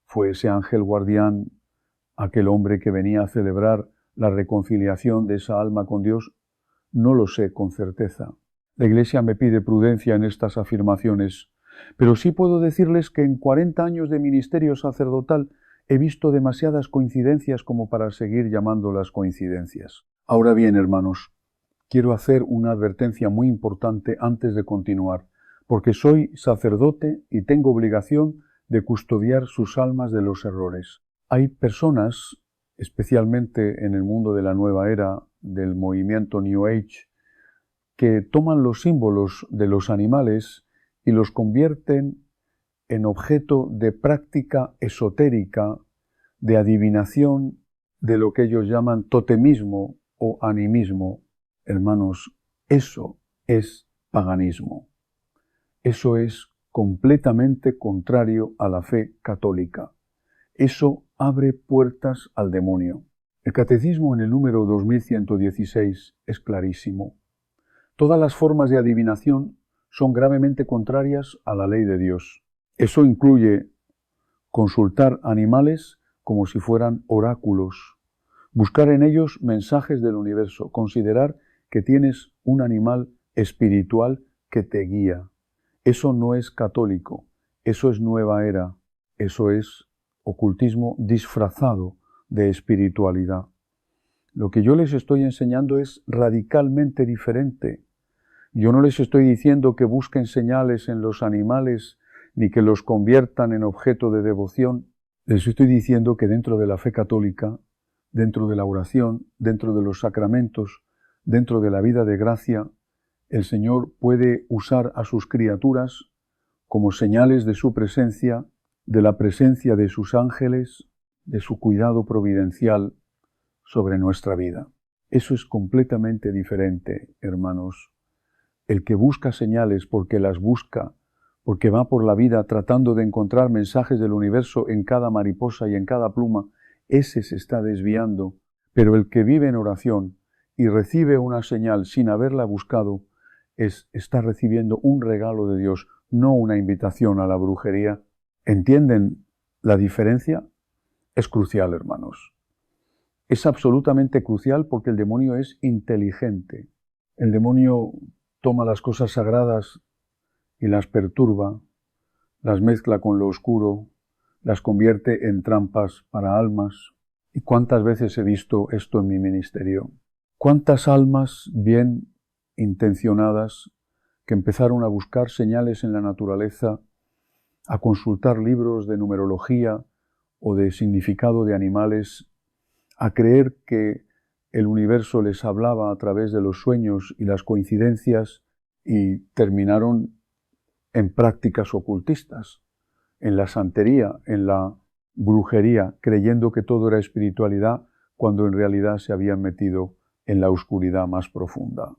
[SPEAKER 1] Fue ese ángel guardián, aquel hombre que venía a celebrar la reconciliación de esa alma con Dios. No lo sé con certeza. La Iglesia me pide prudencia en estas afirmaciones, pero sí puedo decirles que en 40 años de ministerio sacerdotal he visto demasiadas coincidencias como para seguir llamándolas coincidencias. Ahora bien, hermanos, quiero hacer una advertencia muy importante antes de continuar, porque soy sacerdote y tengo obligación de custodiar sus almas de los errores. Hay personas, especialmente en el mundo de la nueva era, del movimiento New Age, que toman los símbolos de los animales y los convierten en objeto de práctica esotérica, de adivinación, de lo que ellos llaman totemismo o animismo. Hermanos, eso es paganismo. Eso es completamente contrario a la fe católica. Eso abre puertas al demonio. El Catecismo en el número 2116 es clarísimo. Todas las formas de adivinación son gravemente contrarias a la ley de Dios. Eso incluye consultar animales como si fueran oráculos, buscar en ellos mensajes del universo, considerar que tienes un animal espiritual que te guía. Eso no es católico, eso es nueva era, eso es ocultismo disfrazado de espiritualidad. Lo que yo les estoy enseñando es radicalmente diferente. Yo no les estoy diciendo que busquen señales en los animales ni que los conviertan en objeto de devoción. Les estoy diciendo que dentro de la fe católica, dentro de la oración, dentro de los sacramentos, dentro de la vida de gracia, el Señor puede usar a sus criaturas como señales de su presencia, de la presencia de sus ángeles, de su cuidado providencial sobre nuestra vida. Eso es completamente diferente, hermanos. El que busca señales porque las busca, porque va por la vida tratando de encontrar mensajes del universo en cada mariposa y en cada pluma, ese se está desviando, pero el que vive en oración y recibe una señal sin haberla buscado, está recibiendo un regalo de Dios, no una invitación a la brujería. ¿Entienden la diferencia? Es crucial, hermanos. Es absolutamente crucial porque el demonio es inteligente. El demonio toma las cosas sagradas y las perturba, las mezcla con lo oscuro, las convierte en trampas para almas. ¿Y cuántas veces he visto esto en mi ministerio? ¿Cuántas almas bien intencionadas que empezaron a buscar señales en la naturaleza, a consultar libros de numerología o de significado de animales, a creer que el universo les hablaba a través de los sueños y las coincidencias y terminaron en prácticas ocultistas, en la santería, en la brujería, creyendo que todo era espiritualidad cuando en realidad se habían metido en la oscuridad más profunda?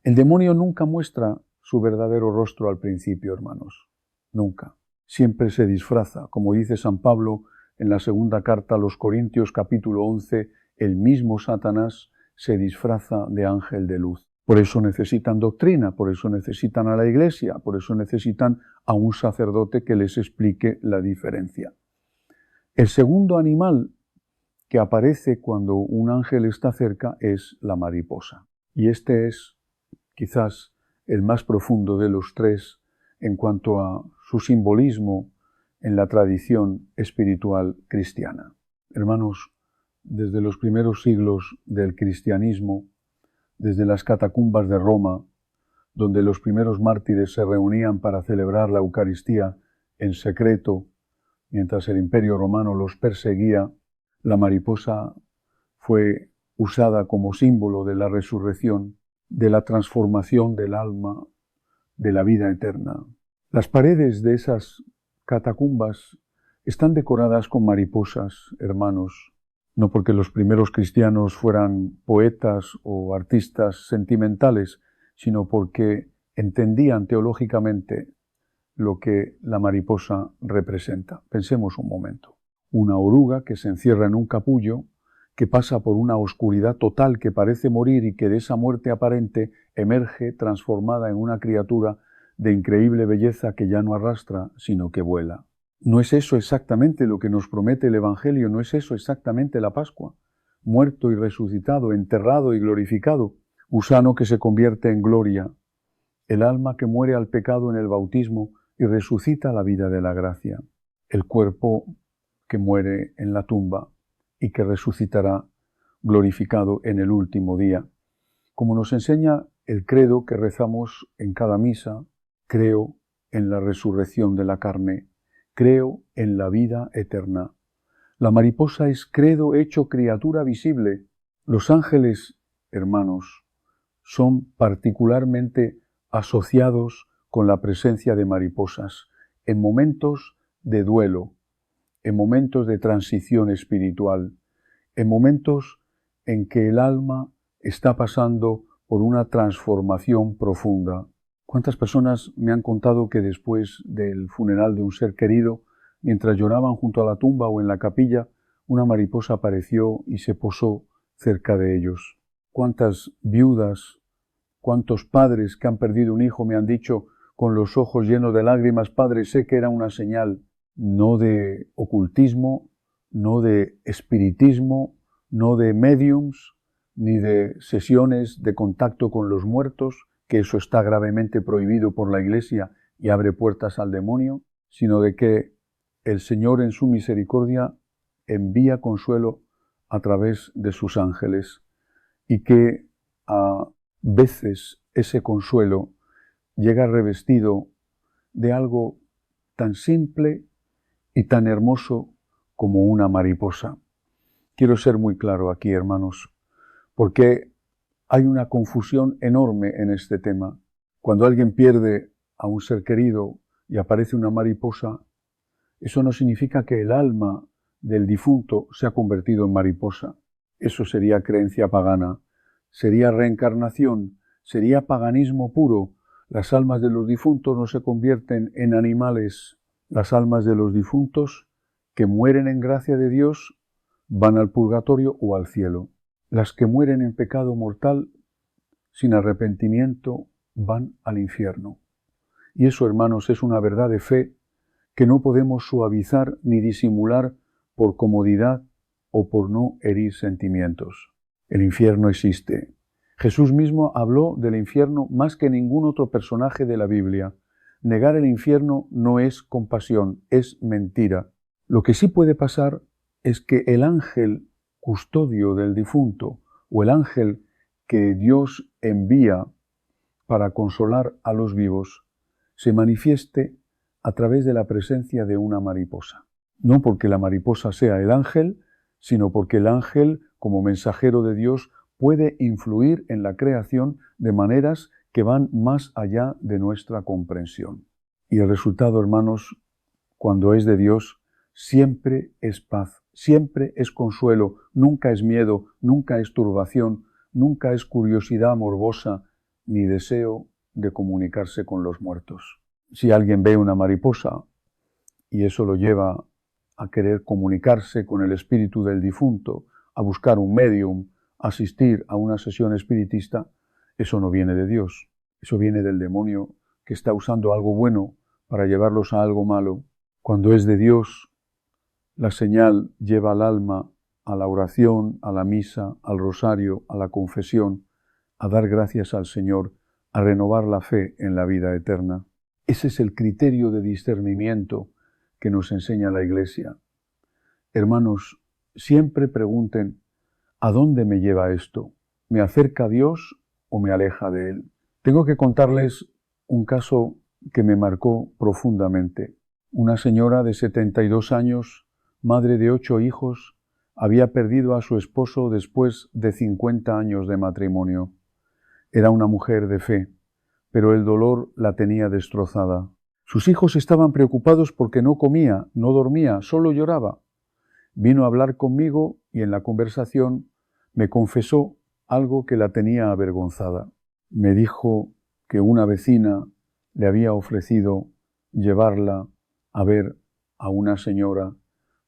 [SPEAKER 1] El demonio nunca muestra su verdadero rostro al principio, hermanos. Nunca. Siempre se disfraza. Como dice San Pablo en la segunda carta a los Corintios, capítulo 11, el mismo Satanás se disfraza de ángel de luz. Por eso necesitan doctrina, por eso necesitan a la Iglesia, por eso necesitan a un sacerdote que les explique la diferencia. El segundo animal que aparece cuando un ángel está cerca es la mariposa. Y este es quizás el más profundo de los tres en cuanto a su simbolismo en la tradición espiritual cristiana. Hermanos, desde los primeros siglos del cristianismo, desde las catacumbas de Roma, donde los primeros mártires se reunían para celebrar la Eucaristía en secreto, mientras el Imperio Romano los perseguía, la mariposa fue usada como símbolo de la resurrección, de la transformación del alma, de la vida eterna. Las paredes de esas catacumbas están decoradas con mariposas, hermanos, no porque los primeros cristianos fueran poetas o artistas sentimentales, sino porque entendían teológicamente lo que la mariposa representa. Pensemos un momento. Una oruga que se encierra en un capullo, que pasa por una oscuridad total que parece morir y que de esa muerte aparente emerge transformada en una criatura de increíble belleza que ya no arrastra, sino que vuela. ¿No es eso exactamente lo que nos promete el Evangelio? ¿No es eso exactamente la Pascua? Muerto y resucitado, enterrado y glorificado, gusano que se convierte en gloria, el alma que muere al pecado en el bautismo y resucita a la vida de la gracia, el cuerpo que muere en la tumba y que resucitará glorificado en el último día. Como nos enseña el credo que rezamos en cada misa, creo en la resurrección de la carne, creo en la vida eterna. La mariposa es credo hecho criatura visible. Los ángeles, hermanos, son particularmente asociados con la presencia de mariposas en momentos de duelo, en momentos de transición espiritual, en momentos en que el alma está pasando por una transformación profunda. ¿Cuántas personas me han contado que después del funeral de un ser querido, mientras lloraban junto a la tumba o en la capilla, una mariposa apareció y se posó cerca de ellos? ¿Cuántas viudas, cuántos padres que han perdido un hijo me han dicho con los ojos llenos de lágrimas: Padre, sé que era una señal, no de ocultismo, no de espiritismo, no de mediums, ni de sesiones de contacto con los muertos, que eso está gravemente prohibido por la Iglesia y abre puertas al demonio, sino de que el Señor en su misericordia envía consuelo a través de sus ángeles y que a veces ese consuelo llega revestido de algo tan simple y tan hermoso como una mariposa. Quiero ser muy claro aquí, hermanos, porque hay una confusión enorme en este tema. Cuando alguien pierde a un ser querido y aparece una mariposa, eso no significa que el alma del difunto se ha convertido en mariposa. Eso sería creencia pagana, sería reencarnación, sería paganismo puro. Las almas de los difuntos no se convierten en animales. Las almas de los difuntos que mueren en gracia de Dios van al purgatorio o al cielo. Las que mueren en pecado mortal, sin arrepentimiento, van al infierno. Y eso, hermanos, es una verdad de fe que no podemos suavizar ni disimular por comodidad o por no herir sentimientos. El infierno existe. Jesús mismo habló del infierno más que ningún otro personaje de la Biblia. Negar el infierno no es compasión, es mentira. Lo que sí puede pasar es que el ángel custodio del difunto o el ángel que Dios envía para consolar a los vivos se manifieste a través de la presencia de una mariposa. No porque la mariposa sea el ángel, sino porque el ángel, como mensajero de Dios, puede influir en la creación de maneras que van más allá de nuestra comprensión. Y el resultado, hermanos, cuando es de Dios, siempre es paz, siempre es consuelo, nunca es miedo, nunca es turbación, nunca es curiosidad morbosa, ni deseo de comunicarse con los muertos. Si alguien ve una mariposa y eso lo lleva a querer comunicarse con el espíritu del difunto, a buscar un medium, a asistir a una sesión espiritista, eso no viene de Dios, eso viene del demonio que está usando algo bueno para llevarlos a algo malo. Cuando es de Dios, la señal lleva al alma a la oración, a la misa, al rosario, a la confesión, a dar gracias al Señor, a renovar la fe en la vida eterna. Ese es el criterio de discernimiento que nos enseña la Iglesia. Hermanos, siempre pregunten, ¿a dónde me lleva esto? ¿Me acerca a Dios o me aleja de Él? Tengo que contarles un caso que me marcó profundamente. Una señora de 72 años, madre de 8 hijos, había perdido a su esposo después de 50 años de matrimonio. Era una mujer de fe, pero el dolor la tenía destrozada. Sus hijos estaban preocupados porque no comía, no dormía, solo lloraba. Vino a hablar conmigo y en la conversación me confesó algo que la tenía avergonzada. Me dijo que una vecina le había ofrecido llevarla a ver a una señora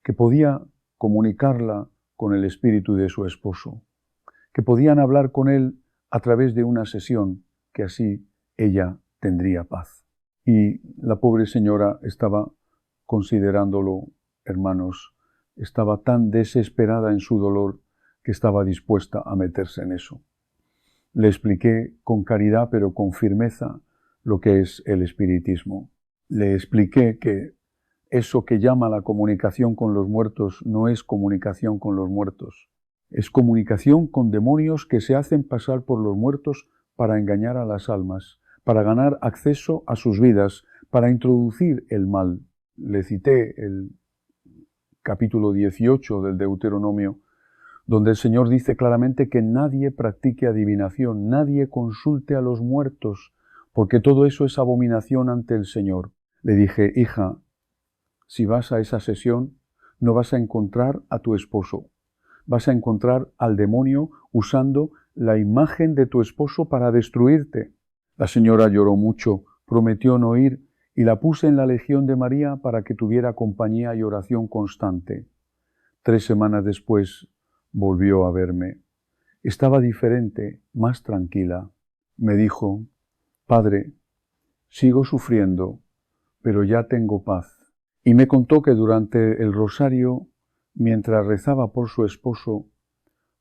[SPEAKER 1] que podía comunicarla con el espíritu de su esposo, que podían hablar con él a través de una sesión, que así ella tendría paz. Y la pobre señora estaba considerándolo, hermanos, estaba tan desesperada en su dolor que estaba dispuesta a meterse en eso. Le expliqué con caridad pero con firmeza lo que es el espiritismo. Le expliqué que eso que llama la comunicación con los muertos no es comunicación con los muertos. Es comunicación con demonios que se hacen pasar por los muertos para engañar a las almas, para ganar acceso a sus vidas, para introducir el mal. Le cité el capítulo 18 del Deuteronomio, donde el Señor dice claramente que nadie practique adivinación, nadie consulte a los muertos, porque todo eso es abominación ante el Señor. Le dije, hija, si vas a esa sesión, no vas a encontrar a tu esposo, vas a encontrar al demonio usando la imagen de tu esposo para destruirte. La señora lloró mucho, prometió no ir y la puse en la Legión de María para que tuviera compañía y oración constante. 3 semanas después volvió a verme. Estaba diferente, más tranquila. Me dijo, Padre, sigo sufriendo, pero ya tengo paz. Y me contó que durante el rosario, mientras rezaba por su esposo,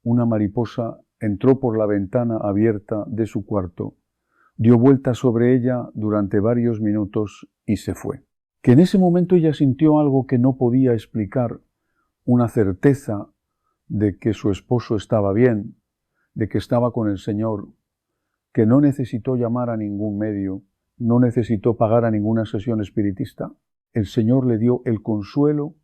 [SPEAKER 1] una mariposa entró por la ventana abierta de su cuarto, dio vueltas sobre ella durante varios minutos y se fue. Que en ese momento ella sintió algo que no podía explicar, una certeza de que su esposo estaba bien, de que estaba con el Señor, que no necesitó llamar a ningún medio, no necesitó pagar a ninguna sesión espiritista. El Señor le dio el consuelo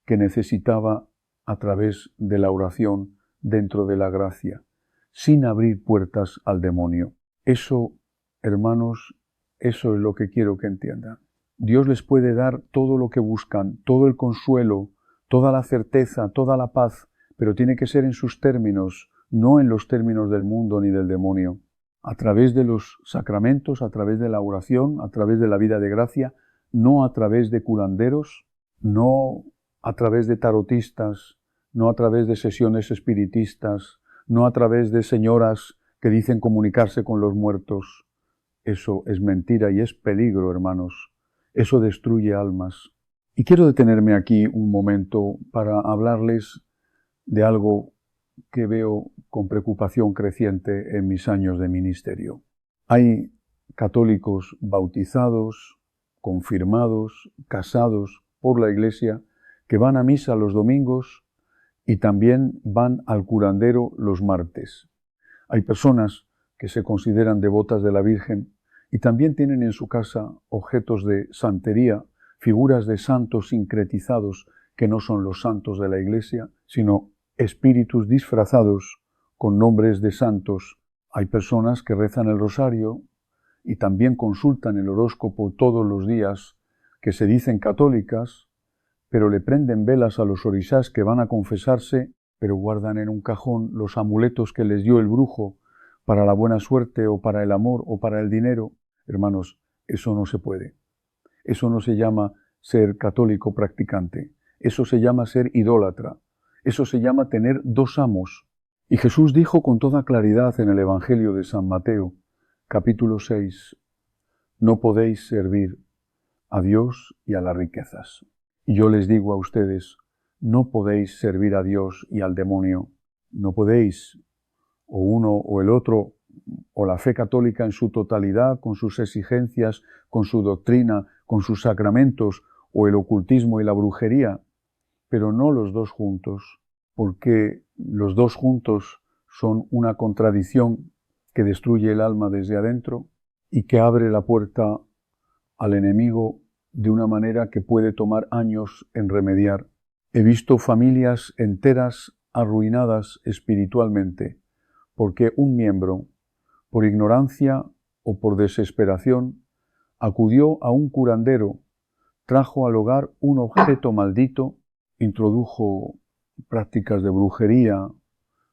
[SPEAKER 1] que necesitaba a través de la oración dentro de la gracia, sin abrir puertas al demonio. Eso, hermanos, eso es lo que quiero que entiendan. Dios les puede dar todo lo que buscan, todo el consuelo, toda la certeza, toda la paz, pero tiene que ser en sus términos, no en los términos del mundo ni del demonio. A través de los sacramentos, a través de la oración, a través de la vida de gracia, no a través de curanderos, no a través de tarotistas, no a través de sesiones espiritistas, no a través de señoras que dicen comunicarse con los muertos. Eso es mentira y es peligro, hermanos. Eso destruye almas. Y quiero detenerme aquí un momento para hablarles de algo que veo con preocupación creciente en mis años de ministerio. Hay católicos bautizados, confirmados, casados por la Iglesia, que van a misa los domingos y también van al curandero los martes. Hay personas que se consideran devotas de la Virgen y también tienen en su casa objetos de santería, figuras de santos sincretizados que no son los santos de la Iglesia, sino espíritus disfrazados con nombres de santos. Hay personas que rezan el rosario y también consultan el horóscopo todos los días, que se dicen católicas, pero le prenden velas a los orixás que van a confesarse, pero guardan en un cajón los amuletos que les dio el brujo para la buena suerte o para el amor o para el dinero. Hermanos, eso no se puede. Eso no se llama ser católico practicante. Eso se llama ser idólatra. Eso se llama tener dos amos. Y Jesús dijo con toda claridad en el Evangelio de San Mateo, capítulo 6, no podéis servir a Dios y a las riquezas. Y yo les digo a ustedes, no podéis servir a Dios y al demonio. No podéis, o uno o el otro, o la fe católica en su totalidad, con sus exigencias, con su doctrina, con sus sacramentos, o el ocultismo y la brujería, pero no los dos juntos, porque los dos juntos son una contradicción que destruye el alma desde adentro y que abre la puerta al enemigo de una manera que puede tomar años en remediar. He visto familias enteras arruinadas espiritualmente, porque un miembro, por ignorancia o por desesperación, acudió a un curandero, trajo al hogar un objeto maldito, introdujo prácticas de brujería,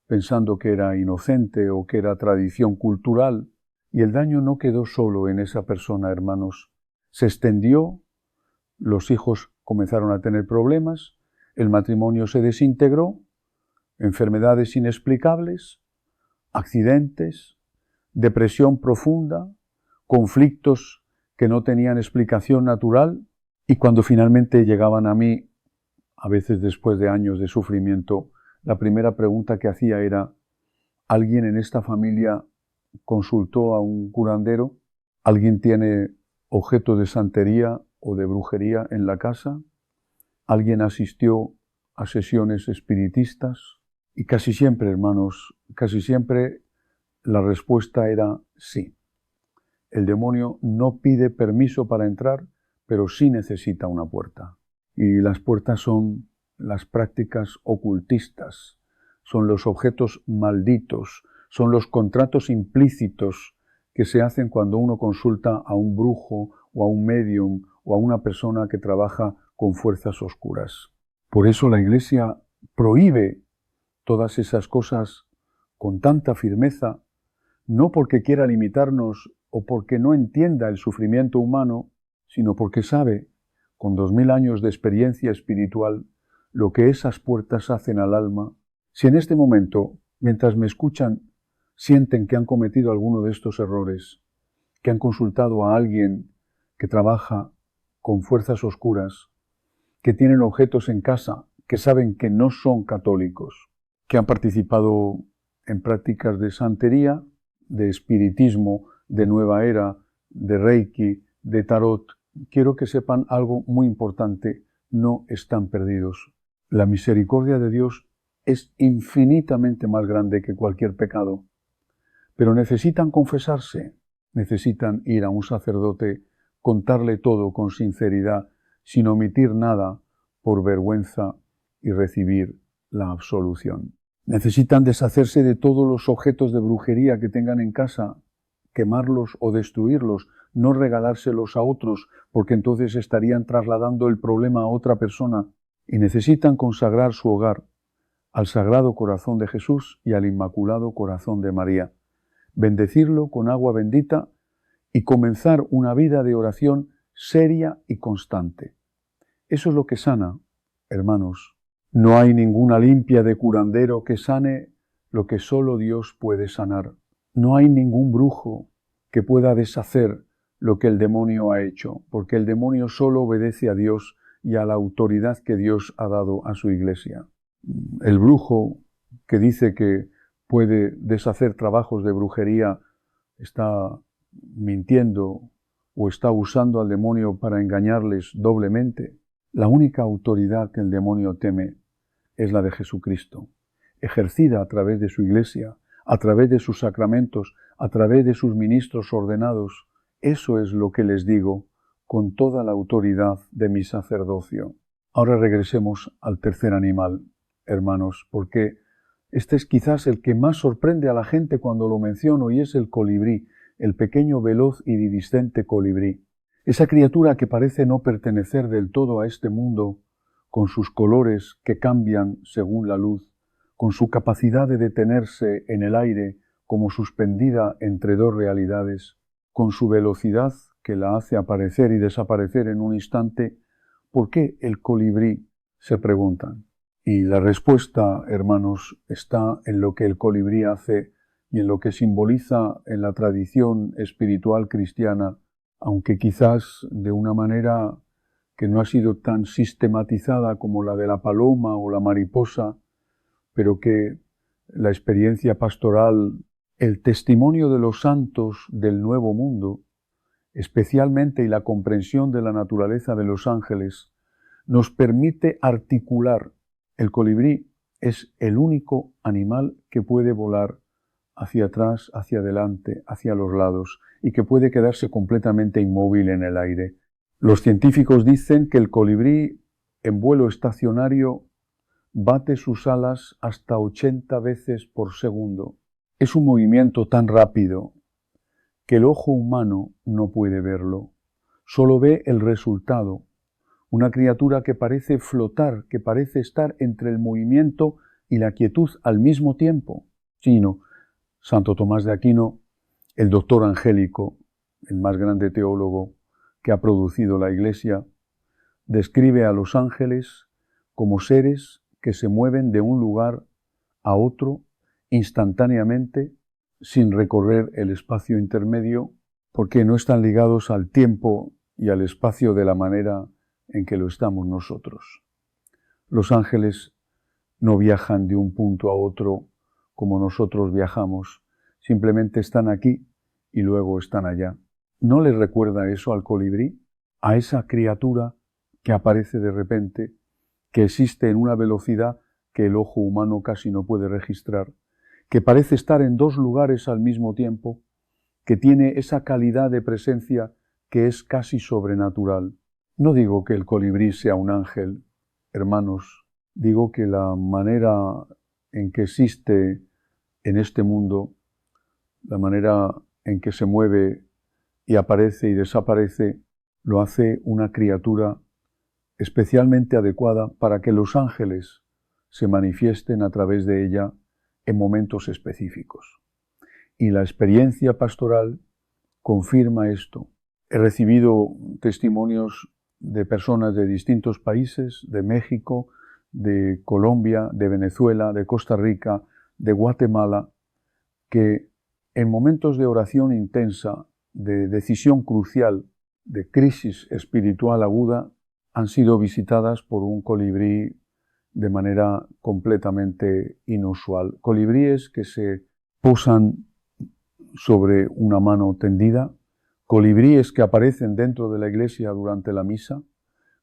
[SPEAKER 1] pensando que era inocente o que era tradición cultural, y el daño no quedó solo en esa persona, hermanos. Se extendió, los hijos comenzaron a tener problemas, el matrimonio se desintegró, enfermedades inexplicables, accidentes, depresión profunda, conflictos que no tenían explicación natural, y cuando finalmente llegaban a mí, a veces después de años de sufrimiento, la primera pregunta que hacía era, ¿alguien en esta familia consultó a un curandero? ¿Alguien tiene objeto de santería o de brujería en la casa? ¿Alguien asistió a sesiones espiritistas? Y casi siempre, hermanos, casi siempre la respuesta era sí. El demonio no pide permiso para entrar, pero sí necesita una puerta. Y las puertas son las prácticas ocultistas, son los objetos malditos, son los contratos implícitos que se hacen cuando uno consulta a un brujo o a un médium o a una persona que trabaja con fuerzas oscuras. Por eso la Iglesia prohíbe todas esas cosas con tanta firmeza, no porque quiera limitarnos o porque no entienda el sufrimiento humano, sino porque sabe, con 2000 años de experiencia espiritual, lo que esas puertas hacen al alma. Si en este momento, mientras me escuchan, sienten que han cometido alguno de estos errores, que han consultado a alguien que trabaja con fuerzas oscuras, que tienen objetos en casa, que saben que no son católicos, que han participado en prácticas de santería, de espiritismo, de nueva era, de reiki, de tarot, quiero que sepan algo muy importante, no están perdidos. La misericordia de Dios es infinitamente más grande que cualquier pecado, pero necesitan confesarse, necesitan ir a un sacerdote, contarle todo con sinceridad, sin omitir nada, por vergüenza y recibir la absolución. Necesitan deshacerse de todos los objetos de brujería que tengan en casa, quemarlos o destruirlos, no regalárselos a otros, porque entonces estarían trasladando el problema a otra persona, y necesitan consagrar su hogar al Sagrado Corazón de Jesús y al Inmaculado Corazón de María, bendecirlo con agua bendita y comenzar una vida de oración seria y constante. Eso es lo que sana, hermanos, No hay ninguna limpia de curandero que sane lo que solo Dios puede sanar. No hay ningún brujo que pueda deshacer lo que el demonio ha hecho, porque el demonio solo obedece a Dios y a la autoridad que Dios ha dado a su iglesia. El brujo que dice que puede deshacer trabajos de brujería está mintiendo o está usando al demonio para engañarles doblemente. La única autoridad que el demonio teme es la de Jesucristo, ejercida a través de su iglesia, a través de sus sacramentos, a través de sus ministros ordenados. Eso es lo que les digo con toda la autoridad de mi sacerdocio. Ahora regresemos al tercer animal, hermanos, porque este es quizás el que más sorprende a la gente cuando lo menciono, y es el colibrí, el pequeño veloz y diviscente colibrí. Esa criatura que parece no pertenecer del todo a este mundo, con sus colores que cambian según la luz, con su capacidad de detenerse en el aire como suspendida entre dos realidades, con su velocidad que la hace aparecer y desaparecer en un instante. ¿Por qué el colibrí?, se preguntan. Y la respuesta, hermanos, está en lo que el colibrí hace y en lo que simboliza en la tradición espiritual cristiana, aunque quizás de una manera que no ha sido tan sistematizada como la de la paloma o la mariposa, pero que la experiencia pastoral, el testimonio de los santos del Nuevo Mundo, especialmente y la comprensión de la naturaleza de los ángeles, nos permite articular. El colibrí es el único animal que puede volar hacia atrás, hacia adelante, hacia los lados, y que puede quedarse completamente inmóvil en el aire. Los científicos dicen que el colibrí en vuelo estacionario bate sus alas hasta 80 veces por segundo. Es un movimiento tan rápido que el ojo humano no puede verlo. Solo ve el resultado. Una criatura que parece flotar, que parece estar entre el movimiento y la quietud al mismo tiempo. Sino, Santo Tomás de Aquino, el doctor angélico, el más grande teólogo que ha producido la Iglesia, describe a los ángeles como seres que se mueven de un lugar a otro instantáneamente, sin recorrer el espacio intermedio, porque no están ligados al tiempo y al espacio de la manera en que lo estamos nosotros. Los ángeles no viajan de un punto a otro como nosotros viajamos, simplemente están aquí y luego están allá. ¿No les recuerda eso al colibrí? A esa criatura que aparece de repente, que existe en una velocidad que el ojo humano casi no puede registrar, que parece estar en dos lugares al mismo tiempo, que tiene esa calidad de presencia que es casi sobrenatural. No digo que el colibrí sea un ángel, hermanos, digo que la manera en que existe en este mundo, la manera en que se mueve y aparece y desaparece, lo hace una criatura especialmente adecuada para que los ángeles se manifiesten a través de ella en momentos específicos. Y la experiencia pastoral confirma esto. He recibido testimonios de personas de distintos países, de México, de Colombia, de Venezuela, de Costa Rica, de Guatemala, que en momentos de oración intensa, de decisión crucial, de crisis espiritual aguda, han sido visitadas por un colibrí de manera completamente inusual. Colibríes que se posan sobre una mano tendida, colibríes que aparecen dentro de la iglesia durante la misa,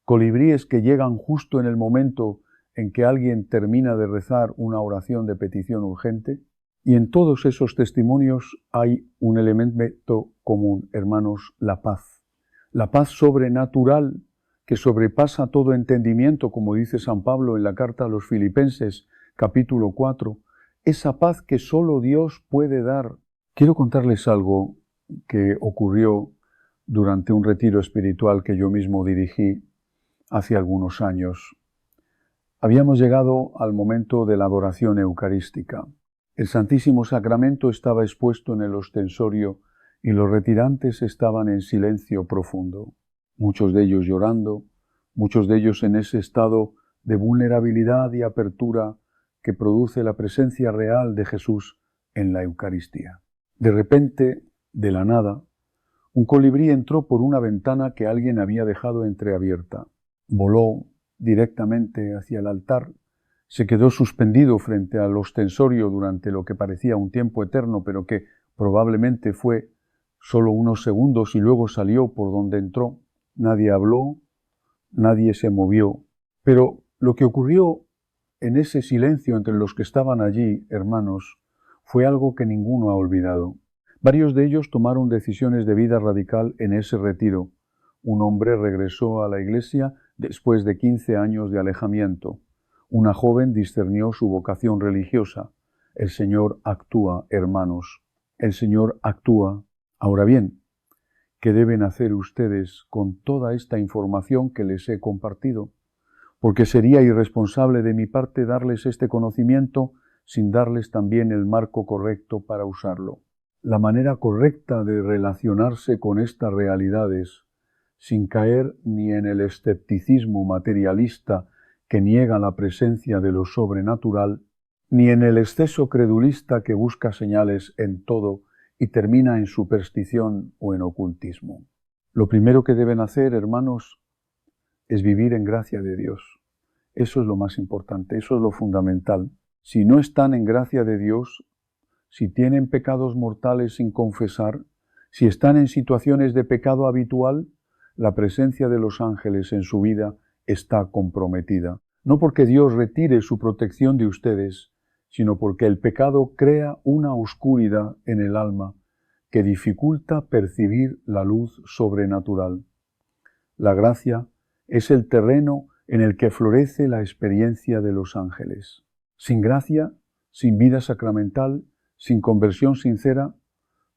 [SPEAKER 1] colibríes que llegan justo en el momento en que alguien termina de rezar una oración de petición urgente. Y en todos esos testimonios hay un elemento común, hermanos, la paz sobrenatural que sobrepasa todo entendimiento, como dice San Pablo en la carta a los Filipenses, capítulo 4, esa paz que solo Dios puede dar. Quiero contarles algo que ocurrió durante un retiro espiritual que yo mismo dirigí hace algunos años. Habíamos llegado al momento de la adoración eucarística. El Santísimo Sacramento estaba expuesto en el ostensorio y los retirantes estaban en silencio profundo, muchos de ellos llorando, muchos de ellos en ese estado de vulnerabilidad y apertura que produce la presencia real de Jesús en la Eucaristía. De repente, de la nada, un colibrí entró por una ventana que alguien había dejado entreabierta. Voló directamente hacia el altar, se quedó suspendido frente al ostensorio durante lo que parecía un tiempo eterno, pero que probablemente fue solo unos segundos, y luego salió por donde entró. Nadie habló, nadie se movió. Pero lo que ocurrió en ese silencio entre los que estaban allí, hermanos, fue algo que ninguno ha olvidado. Varios de ellos tomaron decisiones de vida radical en ese retiro. Un hombre regresó a la iglesia después de 15 años de alejamiento. Una joven discernió su vocación religiosa. El Señor actúa, hermanos. El Señor actúa. Ahora bien, ¿qué deben hacer ustedes con toda esta información que les he compartido? Porque sería irresponsable de mi parte darles este conocimiento sin darles también el marco correcto para usarlo. La manera correcta de relacionarse con estas realidades, sin caer ni en el escepticismo materialista que niega la presencia de lo sobrenatural, ni en el exceso credulista que busca señales en todo y termina en superstición o en ocultismo. Lo primero que deben hacer, hermanos, es vivir en gracia de Dios. Eso es lo más importante, eso es lo fundamental. Si no están en gracia de Dios, si tienen pecados mortales sin confesar, si están en situaciones de pecado habitual, la presencia de los ángeles en su vida está comprometida. No porque Dios retire su protección de ustedes, sino porque el pecado crea una oscuridad en el alma que dificulta percibir la luz sobrenatural. La gracia es el terreno en el que florece la experiencia de los ángeles. Sin gracia, sin vida sacramental, sin conversión sincera,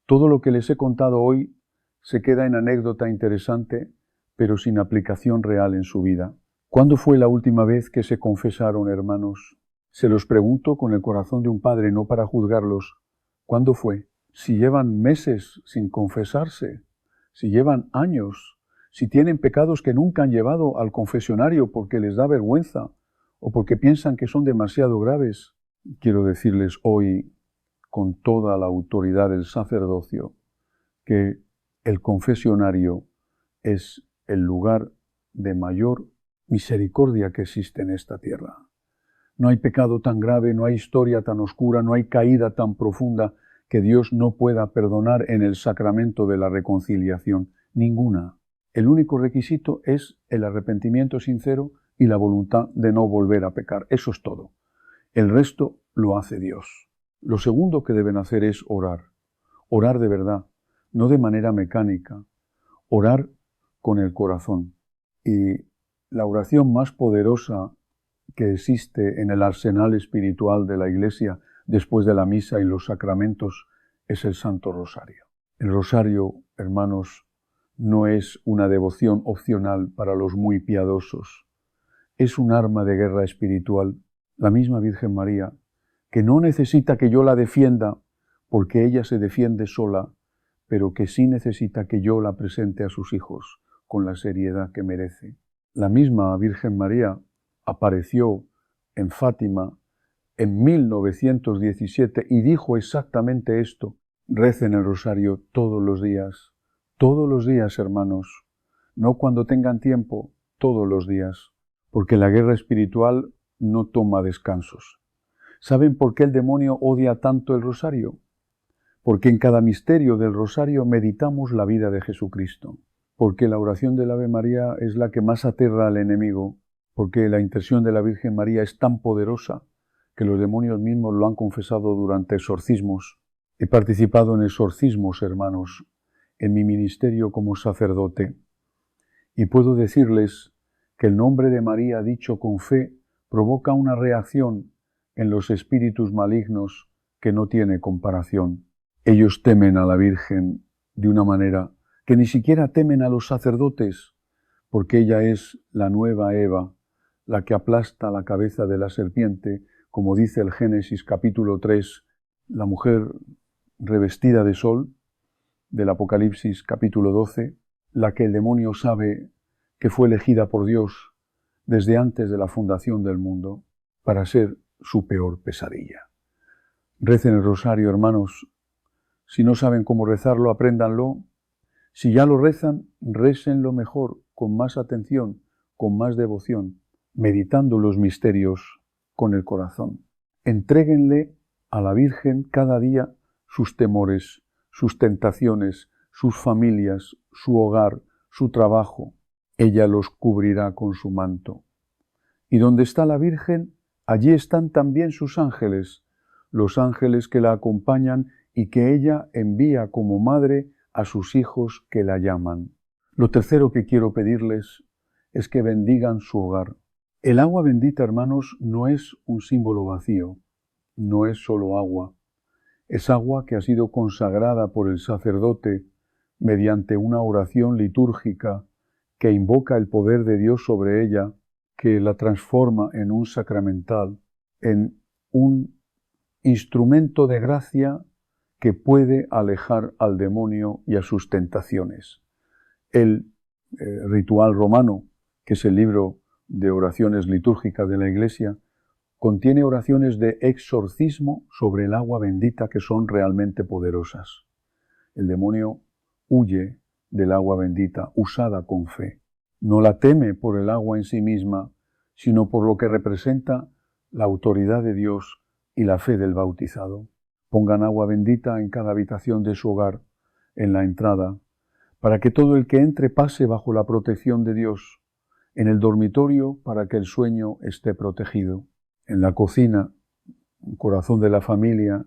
[SPEAKER 1] todo lo que les he contado hoy se queda en anécdota interesante, pero sin aplicación real en su vida. ¿Cuándo fue la última vez que se confesaron, hermanos? Se los pregunto con el corazón de un padre, no para juzgarlos. ¿Cuándo fue? Si llevan meses sin confesarse, si llevan años, si tienen pecados que nunca han llevado al confesionario porque les da vergüenza o porque piensan que son demasiado graves, quiero decirles hoy, con toda la autoridad del sacerdocio, que el confesionario es el lugar de mayor misericordia que existe en esta tierra. No hay pecado tan grave, no hay historia tan oscura, no hay caída tan profunda que Dios no pueda perdonar en el sacramento de la reconciliación. Ninguna. El único requisito es el arrepentimiento sincero y la voluntad de no volver a pecar. Eso es todo. El resto lo hace Dios. Lo segundo que deben hacer es orar. Orar de verdad, no de manera mecánica. Orar con el corazón. Y la oración más poderosa que existe en el arsenal espiritual de la Iglesia después de la misa y los sacramentos es el Santo Rosario. El Rosario, hermanos, no es una devoción opcional para los muy piadosos. Es un arma de guerra espiritual. La misma Virgen María, que no necesita que yo la defienda porque ella se defiende sola, pero que sí necesita que yo la presente a sus hijos con la seriedad que merece. La misma Virgen María apareció en Fátima en 1917 y dijo exactamente esto: recen el rosario todos los días, hermanos, no cuando tengan tiempo, todos los días, porque la guerra espiritual no toma descansos. ¿Saben por qué el demonio odia tanto el rosario? Porque en cada misterio del rosario meditamos la vida de Jesucristo, porque la oración del Ave María es la que más aterra al enemigo, porque la intercesión de la Virgen María es tan poderosa que los demonios mismos lo han confesado durante exorcismos. He participado en exorcismos, hermanos, en mi ministerio como sacerdote, y puedo decirles que el nombre de María dicho con fe provoca una reacción en los espíritus malignos que no tiene comparación. Ellos temen a la Virgen de una manera que ni siquiera temen a los sacerdotes, porque ella es la nueva Eva, la que aplasta la cabeza de la serpiente, como dice el Génesis capítulo 3, la mujer revestida de sol, del Apocalipsis capítulo 12, la que el demonio sabe que fue elegida por Dios desde antes de la fundación del mundo, para ser su peor pesadilla. Recen el rosario, hermanos. Si no saben cómo rezarlo, apréndanlo. Si ya lo rezan, récenlo mejor, con más atención, con más devoción, meditando los misterios con el corazón. Entréguenle a la Virgen cada día sus temores, sus tentaciones, sus familias, su hogar, su trabajo. Ella los cubrirá con su manto. Y donde está la Virgen, allí están también sus ángeles, los ángeles que la acompañan y que ella envía como madre a sus hijos que la llaman. Lo tercero que quiero pedirles es que bendigan su hogar. El agua bendita, hermanos, no es un símbolo vacío, no es solo agua. Es agua que ha sido consagrada por el sacerdote mediante una oración litúrgica que invoca el poder de Dios sobre ella, que la transforma en un sacramental, en un instrumento de gracia que puede alejar al demonio y a sus tentaciones. El ritual romano, que es el libro de oraciones litúrgicas de la Iglesia, contiene oraciones de exorcismo sobre el agua bendita que son realmente poderosas. El demonio huye del agua bendita, usada con fe. No la teme por el agua en sí misma, sino por lo que representa la autoridad de Dios y la fe del bautizado. Pongan agua bendita en cada habitación de su hogar, en la entrada, para que todo el que entre pase bajo la protección de Dios, en el dormitorio para que el sueño esté protegido, en la cocina, en el corazón de la familia,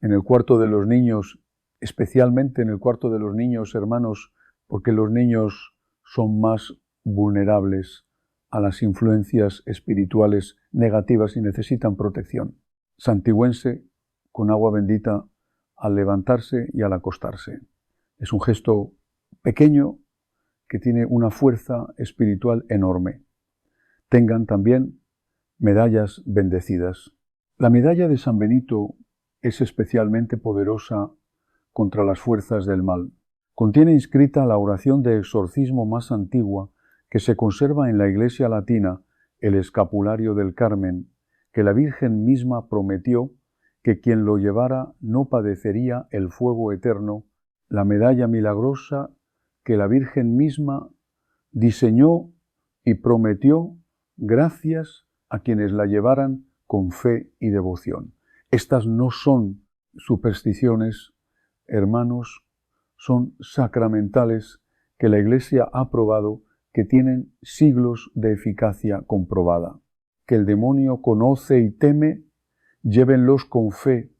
[SPEAKER 1] en el cuarto de los niños, especialmente en el cuarto de los niños, hermanos, porque los niños son más vulnerables a las influencias espirituales negativas y necesitan protección. Santigüense con agua bendita al levantarse y al acostarse. Es un gesto pequeño que tiene una fuerza espiritual enorme. Tengan también medallas bendecidas. La medalla de San Benito es especialmente poderosa contra las fuerzas del mal. Contiene inscrita la oración de exorcismo más antigua que se conserva en la Iglesia latina, el Escapulario del Carmen, que la Virgen misma prometió que quien lo llevara no padecería el fuego eterno, la medalla milagrosa que la Virgen misma diseñó y prometió gracias a quienes la llevaran con fe y devoción. Estas no son supersticiones, hermanos, son sacramentales que la Iglesia ha probado, que tienen siglos de eficacia comprobada. Que el demonio conoce y teme, llévenlos con fe,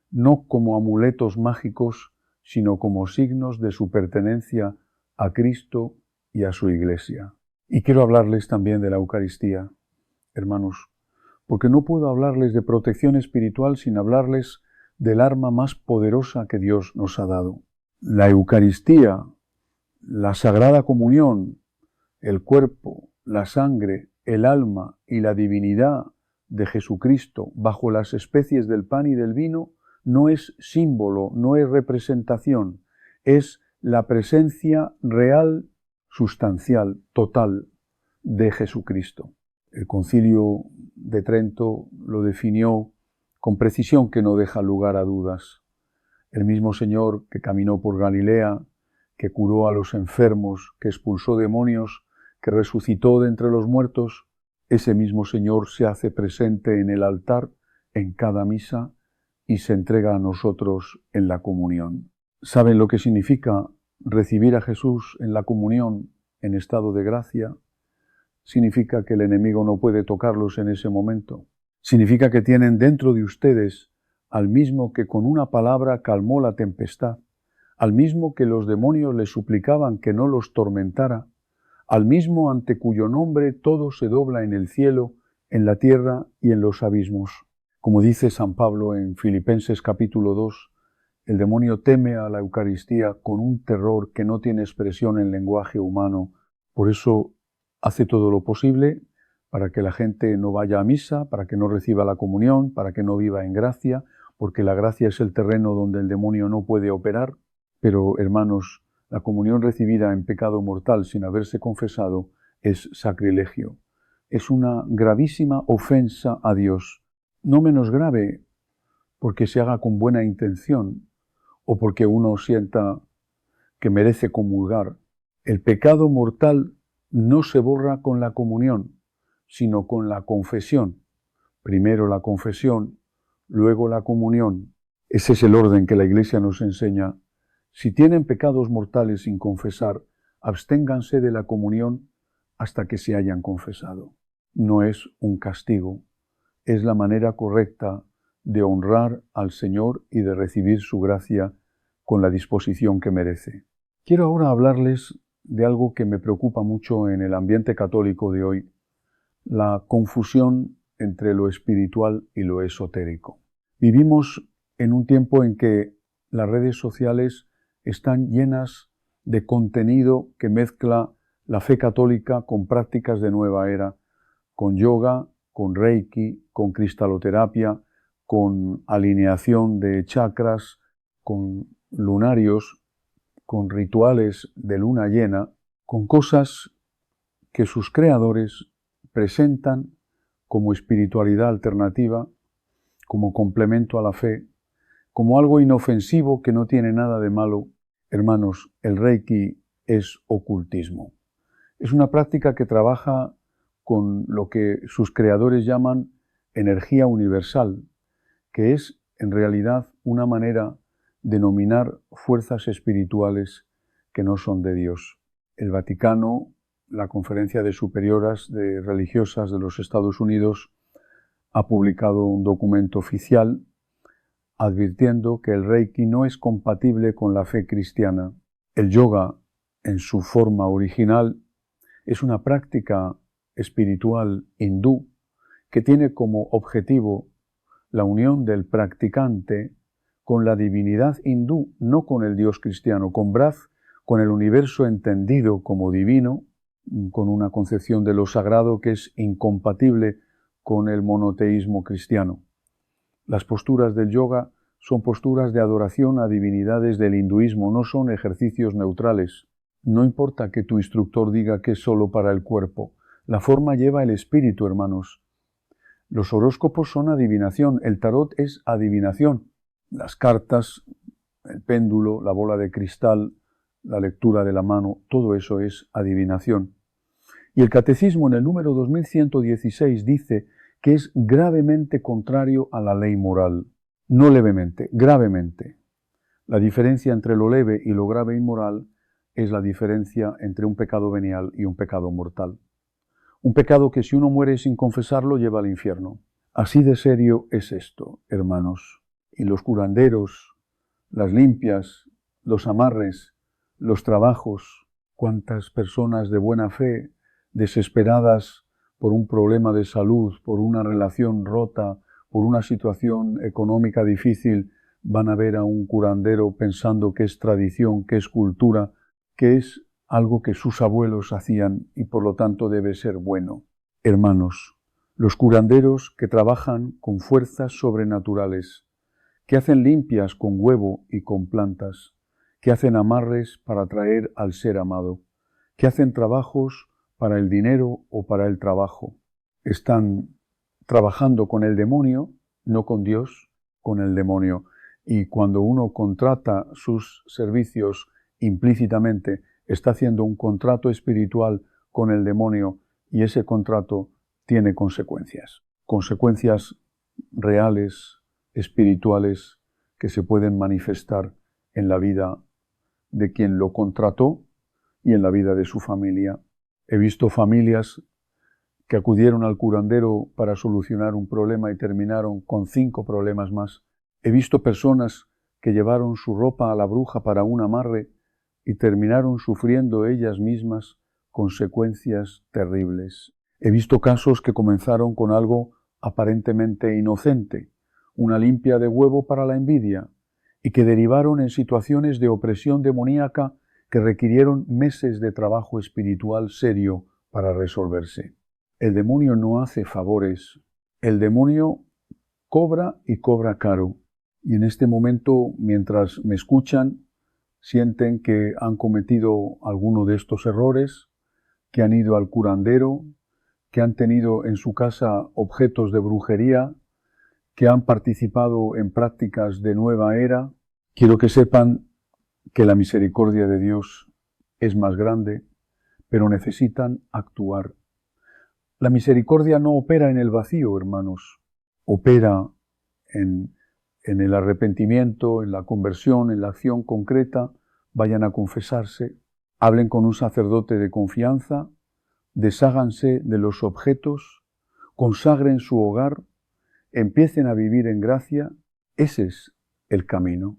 [SPEAKER 1] no como amuletos mágicos, sino como signos de su pertenencia a Cristo y a su Iglesia. Y quiero hablarles también de la Eucaristía, hermanos, porque no puedo hablarles de protección espiritual sin hablarles del arma más poderosa que Dios nos ha dado. La Eucaristía, la Sagrada Comunión, el cuerpo, la sangre, el alma y la divinidad de Jesucristo bajo las especies del pan y del vino no es símbolo, no es representación, es la presencia real, sustancial, total de Jesucristo. El Concilio de Trento lo definió con precisión que no deja lugar a dudas. El mismo Señor que caminó por Galilea, que curó a los enfermos, que expulsó demonios, que resucitó de entre los muertos, ese mismo Señor se hace presente en el altar, en cada misa, y se entrega a nosotros en la comunión. ¿Saben lo que significa recibir a Jesús en la comunión en estado de gracia? Significa que el enemigo no puede tocarlos en ese momento. Significa que tienen dentro de ustedes al mismo que con una palabra calmó la tempestad, al mismo que los demonios le suplicaban que no los tormentara, al mismo ante cuyo nombre todo se dobla en el cielo, en la tierra y en los abismos. Como dice San Pablo en Filipenses capítulo 2, el demonio teme a la Eucaristía con un terror que no tiene expresión en lenguaje humano. Por eso hace todo lo posible para que la gente no vaya a misa, para que no reciba la comunión, para que no viva en gracia, porque la gracia es el terreno donde el demonio no puede operar. Pero, hermanos, la comunión recibida en pecado mortal sin haberse confesado es sacrilegio. es una gravísima ofensa a Dios, no menos grave porque se haga con buena intención o porque uno sienta que merece comulgar. El pecado mortal no se borra con la comunión, sino con la confesión. Primero la confesión, luego la comunión. Ese es el orden que la Iglesia nos enseña. Si tienen pecados mortales sin confesar, absténganse de la comunión hasta que se hayan confesado. No es un castigo, es la manera correcta de honrar al Señor y de recibir su gracia con la disposición que merece. Quiero ahora hablarles de algo que me preocupa mucho en el ambiente católico de hoy, la confusión entre lo espiritual y lo esotérico. Vivimos en un tiempo en que las redes sociales están llenas de contenido que mezcla la fe católica con prácticas de nueva era, con yoga, con reiki, con cristaloterapia, con alineación de chakras, con lunarios, con rituales de luna llena, con cosas que sus creadores presentan como espiritualidad alternativa, como complemento a la fe, como algo inofensivo que no tiene nada de malo. Hermanos, el Reiki es ocultismo. Es una práctica que trabaja con lo que sus creadores llaman energía universal, que es en realidad una manera de nominar fuerzas espirituales que no son de Dios. El Vaticano, la Conferencia de Superioras de Religiosas de los Estados Unidos, ha publicado un documento oficial advirtiendo que el Reiki no es compatible con la fe cristiana. El yoga, en su forma original, es una práctica espiritual hindú que tiene como objetivo la unión del practicante con la divinidad hindú, no con el Dios cristiano, con Braj, con el universo entendido como divino, con una concepción de lo sagrado que es incompatible con el monoteísmo cristiano. Las posturas del yoga son posturas de adoración a divinidades del hinduismo, no son ejercicios neutrales. No importa que tu instructor diga que es solo para el cuerpo. La forma lleva el espíritu, hermanos. Los horóscopos son adivinación, el tarot es adivinación. Las cartas, el péndulo, la bola de cristal, la lectura de la mano, todo eso es adivinación. Y el Catecismo en el número 2116 dice que es gravemente contrario a la ley moral. No levemente, gravemente. La diferencia entre lo leve y lo grave inmoral es la diferencia entre un pecado venial y un pecado mortal. Un pecado que si uno muere sin confesarlo lleva al infierno. Así de serio es esto, hermanos. Y los curanderos, las limpias, los amarres, los trabajos, cuántas personas de buena fe, desesperadas por un problema de salud, por una relación rota, por una situación económica difícil, van a ver a un curandero pensando que es tradición, que es cultura, que es algo que sus abuelos hacían y por lo tanto debe ser bueno. Hermanos, los curanderos que trabajan con fuerzas sobrenaturales, que hacen limpias con huevo y con plantas, que hacen amarres para atraer al ser amado, que hacen trabajos para el dinero o para el trabajo, están trabajando con el demonio, no con Dios, con el demonio. Y cuando uno contrata sus servicios implícitamente, está haciendo un contrato espiritual con el demonio y ese contrato tiene consecuencias. Consecuencias reales, espirituales, que se pueden manifestar en la vida de quien lo contrató y en la vida de su familia. He visto familias que acudieron al curandero para solucionar un problema y terminaron con 5 problemas más. He visto personas que llevaron su ropa a la bruja para un amarre y terminaron sufriendo ellas mismas consecuencias terribles. He visto casos que comenzaron con algo aparentemente inocente, una limpia de huevo para la envidia, y que derivaron en situaciones de opresión demoníaca que requirieron meses de trabajo espiritual serio para resolverse. El demonio no hace favores. El demonio cobra y cobra caro. Y en este momento, mientras me escuchan, sienten que han cometido alguno de estos errores, que han ido al curandero, que han tenido en su casa objetos de brujería, que han participado en prácticas de nueva era. Quiero que sepan que la misericordia de Dios es más grande, pero necesitan actuar. La misericordia no opera en el vacío, hermanos, opera en el arrepentimiento, en la conversión, en la acción concreta. Vayan a confesarse, hablen con un sacerdote de confianza, desháganse de los objetos, consagren su hogar, empiecen a vivir en gracia. Ese es el camino.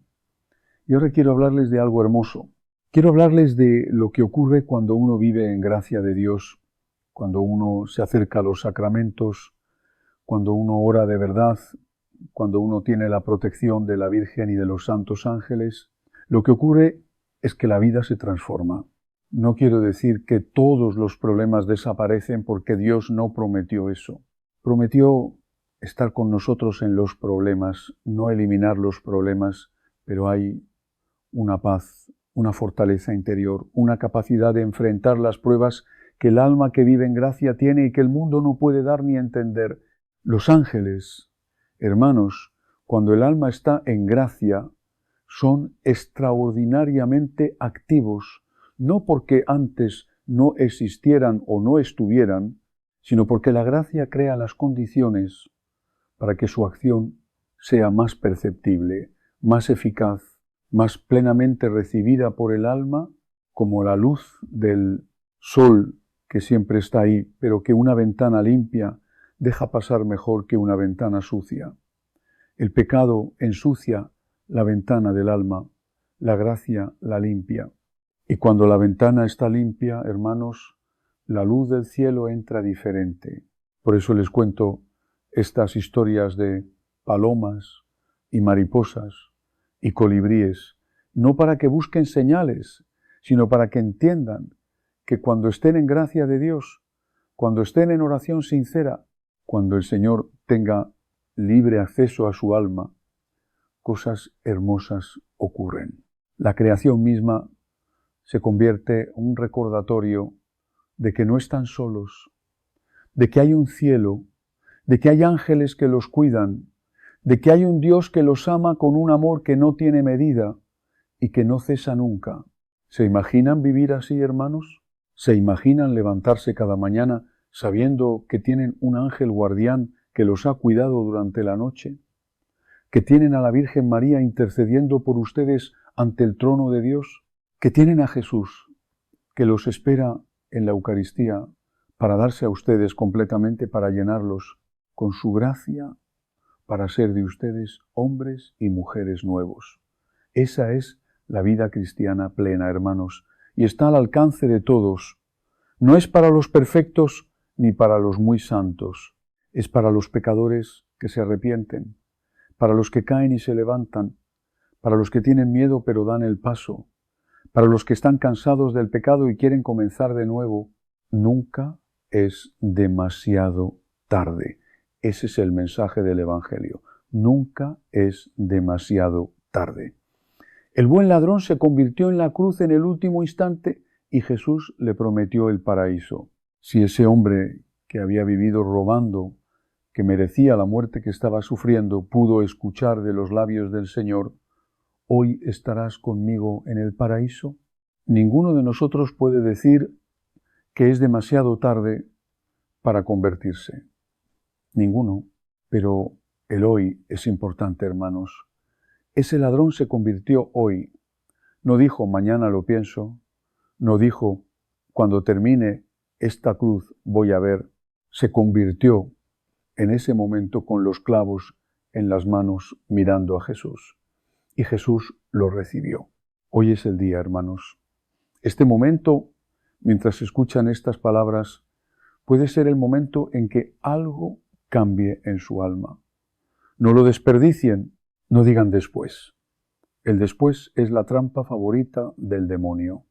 [SPEAKER 1] Y ahora quiero hablarles de algo hermoso. Quiero hablarles de lo que ocurre cuando uno vive en gracia de Dios, cuando uno se acerca a los sacramentos, cuando uno ora de verdad, cuando uno tiene la protección de la Virgen y de los santos ángeles. Lo que ocurre es que la vida se transforma. No quiero decir que todos los problemas desaparecen, porque Dios no prometió eso. Prometió estar con nosotros en los problemas, no eliminar los problemas, pero hay una paz, una fortaleza interior, una capacidad de enfrentar las pruebas que el alma que vive en gracia tiene y que el mundo no puede dar ni entender. Los ángeles, hermanos, cuando el alma está en gracia, son extraordinariamente activos, no porque antes no existieran o no estuvieran, sino porque la gracia crea las condiciones para que su acción sea más perceptible, más eficaz, más plenamente recibida por el alma, como la luz del sol que siempre está ahí, pero que una ventana limpia deja pasar mejor que una ventana sucia. El pecado ensucia la ventana del alma, la gracia la limpia. Y cuando la ventana está limpia, hermanos, la luz del cielo entra diferente. Por eso les cuento estas historias de palomas y mariposas y colibríes, no para que busquen señales, sino para que entiendan que cuando estén en gracia de Dios, cuando estén en oración sincera, cuando el Señor tenga libre acceso a su alma, cosas hermosas ocurren. La creación misma se convierte en un recordatorio de que no están solos, de que hay un cielo, de que hay ángeles que los cuidan, de que hay un Dios que los ama con un amor que no tiene medida y que no cesa nunca. ¿Se imaginan vivir así, hermanos? ¿Se imaginan levantarse cada mañana sabiendo que tienen un ángel guardián que los ha cuidado durante la noche? ¿Que tienen a la Virgen María intercediendo por ustedes ante el trono de Dios? ¿Que tienen a Jesús que los espera en la Eucaristía para darse a ustedes completamente, para llenarlos con su gracia, para ser de ustedes hombres y mujeres nuevos? Esa es la vida cristiana plena, hermanos, y está al alcance de todos. No es para los perfectos ni para los muy santos, es para los pecadores que se arrepienten, para los que caen y se levantan, para los que tienen miedo pero dan el paso, para los que están cansados del pecado y quieren comenzar de nuevo. Nunca es demasiado tarde. Ese es el mensaje del Evangelio. Nunca es demasiado tarde. El buen ladrón se convirtió en la cruz en el último instante y Jesús le prometió el paraíso. Si ese hombre que había vivido robando, que merecía la muerte que estaba sufriendo, pudo escuchar de los labios del Señor: «Hoy estarás conmigo en el paraíso», ninguno de nosotros puede decir que es demasiado tarde para convertirse. Ninguno. Pero el hoy es importante, hermanos. Ese ladrón se convirtió hoy. No dijo mañana lo pienso, no dijo cuando termine esta cruz voy a ver. Se convirtió en ese momento con los clavos en las manos mirando a Jesús. Y Jesús lo recibió. Hoy es el día, hermanos. Este momento, mientras escuchan estas palabras, puede ser el momento en que algo cambie en su alma. No lo desperdicien, no digan después. El después es la trampa favorita del demonio.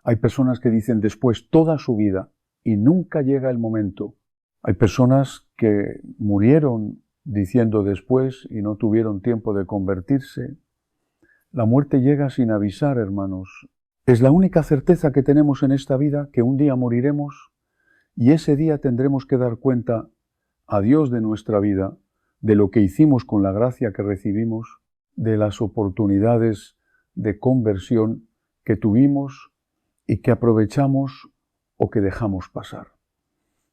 [SPEAKER 1] Hay personas que dicen después toda su vida y nunca llega el momento. Hay personas que murieron diciendo después y no tuvieron tiempo de convertirse. La muerte llega sin avisar, hermanos. Es la única certeza que tenemos en esta vida, que un día moriremos Y ese día tendremos que dar cuenta a Dios de nuestra vida, de lo que hicimos con la gracia que recibimos, de las oportunidades de conversión que tuvimos y que aprovechamos o que dejamos pasar.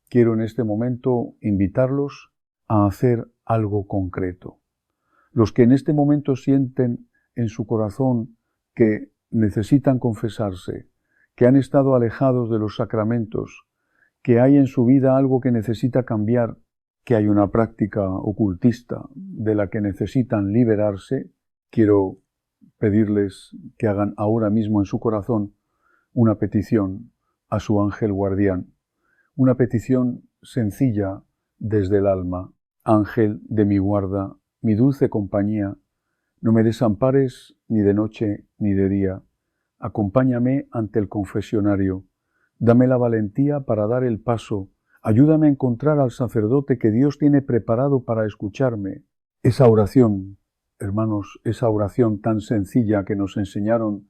[SPEAKER 1] Quiero en este momento invitarlos a hacer algo concreto. Los que en este momento sienten en su corazón que necesitan confesarse, que han estado alejados de los sacramentos, que hay en su vida algo que necesita cambiar, que hay una práctica ocultista de la que necesitan liberarse, quiero pedirles que hagan ahora mismo en su corazón una petición a su ángel guardián, una petición sencilla desde el alma. Ángel de mi guarda, mi dulce compañía, no me desampares ni de noche ni de día. Acompáñame ante el confesionario. Dame la valentía para dar el paso. Ayúdame a encontrar al sacerdote que Dios tiene preparado para escucharme. Esa oración, hermanos, esa oración tan sencilla que nos enseñaron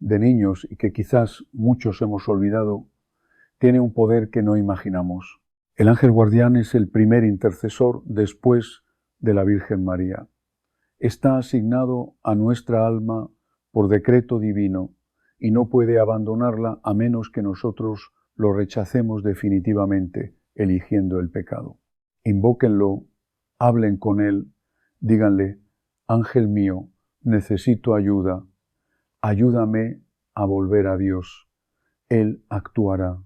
[SPEAKER 1] de niños y que quizás muchos hemos olvidado, tiene un poder que no imaginamos. El ángel guardián es el primer intercesor después de la Virgen María. Está asignado a nuestra alma por decreto divino y no puede abandonarla a menos que nosotros lo rechacemos definitivamente, eligiendo el pecado. Invóquenlo, hablen con él, díganle: ángel mío, necesito ayuda, ayúdame a volver a Dios. Él actuará.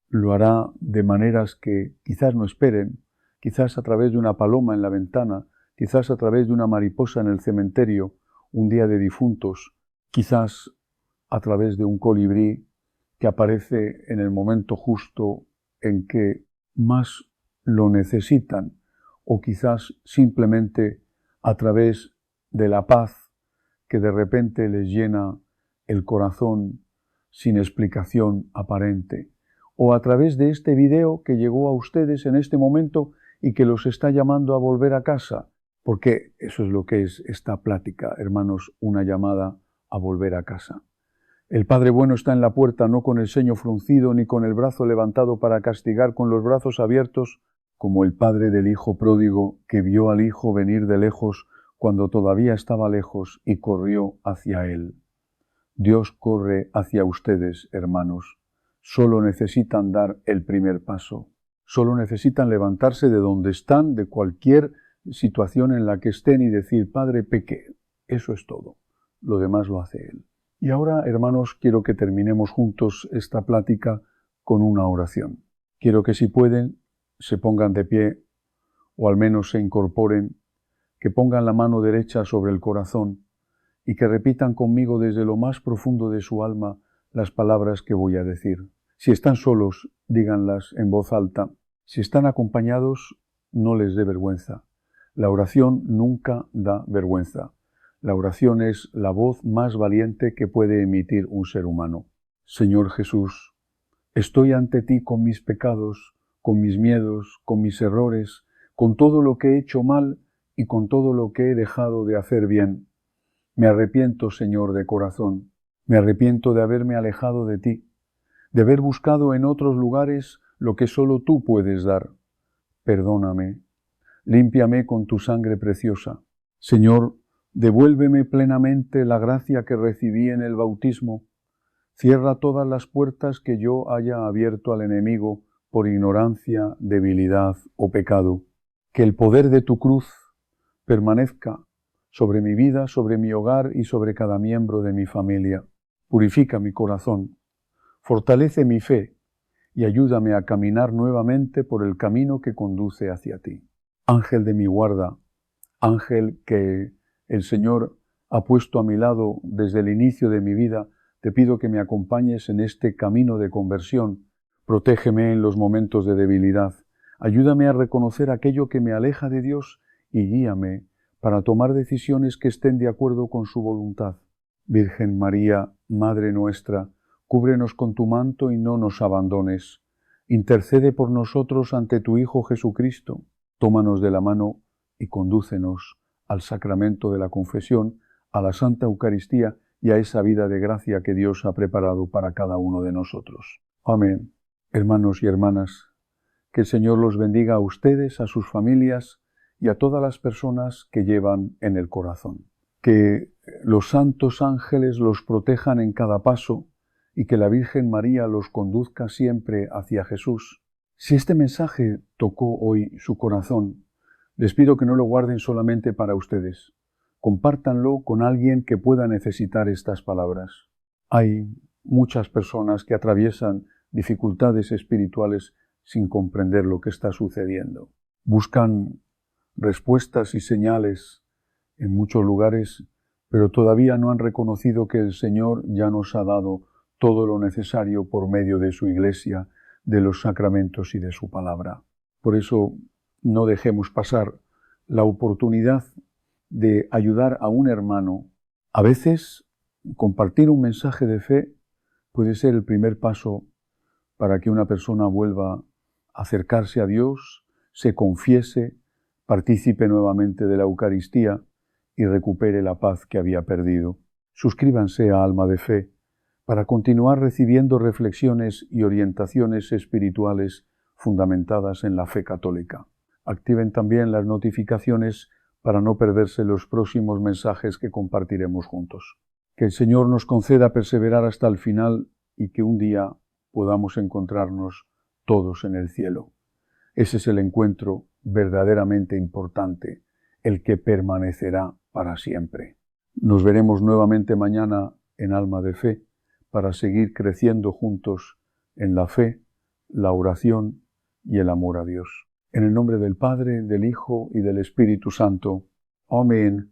[SPEAKER 1] Lo hará de maneras que quizás no esperen, quizás a través de una paloma en la ventana, quizás a través de una mariposa en el cementerio, un día de difuntos, quizás a través de un colibrí que aparece en el momento justo en que más lo necesitan, o quizás simplemente a través de la paz que de repente les llena el corazón sin explicación aparente, o a través de este video que llegó a ustedes en este momento y que los está llamando a volver a casa, porque eso es lo que es esta plática, hermanos, una llamada a volver a casa. El Padre bueno está en la puerta, no con el ceño fruncido ni con el brazo levantado para castigar, con los brazos abiertos, como el padre del hijo pródigo que vio al hijo venir de lejos cuando todavía estaba lejos y corrió hacia él. Dios corre hacia ustedes, hermanos. Solo necesitan dar el primer paso. Solo necesitan levantarse de donde están, de cualquier situación en la que estén y decir: Padre, pequé. Eso es todo. Lo demás lo hace Él. Y ahora, hermanos, quiero que terminemos juntos esta plática con una oración. Quiero que, si pueden, se pongan de pie o al menos se incorporen, que pongan la mano derecha sobre el corazón y que repitan conmigo desde lo más profundo de su alma las palabras que voy a decir. Si están solos, díganlas en voz alta. Si están acompañados, no les dé vergüenza. La oración nunca da vergüenza. La oración es la voz más valiente que puede emitir un ser humano. Señor Jesús, estoy ante ti con mis pecados, con mis miedos, con mis errores, con todo lo que he hecho mal y con todo lo que he dejado de hacer bien. Me arrepiento, Señor, de corazón. Me arrepiento de haberme alejado de ti, de haber buscado en otros lugares lo que solo tú puedes dar. Perdóname. Límpiame con tu sangre preciosa. Señor, devuélveme plenamente la gracia que recibí en el bautismo. Cierra todas las puertas que yo haya abierto al enemigo por ignorancia, debilidad o pecado. Que el poder de tu cruz permanezca sobre mi vida, sobre mi hogar y sobre cada miembro de mi familia. Purifica mi corazón, fortalece mi fe y ayúdame a caminar nuevamente por el camino que conduce hacia ti. Ángel de mi guarda, ángel que el Señor ha puesto a mi lado desde el inicio de mi vida, te pido que me acompañes en este camino de conversión. Protégeme en los momentos de debilidad. Ayúdame a reconocer aquello que me aleja de Dios y guíame para tomar decisiones que estén de acuerdo con su voluntad. Virgen María, Madre nuestra, cúbrenos con tu manto y no nos abandones. Intercede por nosotros ante tu Hijo Jesucristo. Tómanos de la mano y condúcenos al sacramento de la confesión, a la Santa Eucaristía y a esa vida de gracia que Dios ha preparado para cada uno de nosotros. Amén. Hermanos y hermanas, Que el Señor los bendiga a ustedes, a sus familias y a todas las personas que llevan en el corazón. Que los santos ángeles los protejan en cada paso y que la Virgen María los conduzca siempre hacia Jesús. Si este mensaje tocó hoy su corazón, les pido que no lo guarden solamente para ustedes. Compártanlo con alguien que pueda necesitar estas palabras. Hay muchas personas que atraviesan dificultades espirituales sin comprender lo que está sucediendo. Buscan respuestas y señales en muchos lugares, pero todavía no han reconocido que el Señor ya nos ha dado todo lo necesario por medio de su Iglesia, de los sacramentos y de su palabra. Por eso no dejemos pasar la oportunidad de ayudar a un hermano. A veces compartir un mensaje de fe puede ser el primer paso para que una persona vuelva a acercarse a Dios, se confiese, participe nuevamente de la Eucaristía y recupere la paz que había perdido. Suscríbanse a Alma de Fe para continuar recibiendo reflexiones y orientaciones espirituales fundamentadas en la fe católica. Activen también las notificaciones para no perderse los próximos mensajes que compartiremos juntos. Que el Señor nos conceda perseverar hasta el final y que un día podamos encontrarnos todos en el cielo. Ese es el encuentro verdaderamente importante, el que permanecerá para siempre. Nos veremos nuevamente mañana en Alma de Fe para seguir creciendo juntos en la fe, la oración y el amor a Dios. En el nombre del Padre, del Hijo y del Espíritu Santo. Amén.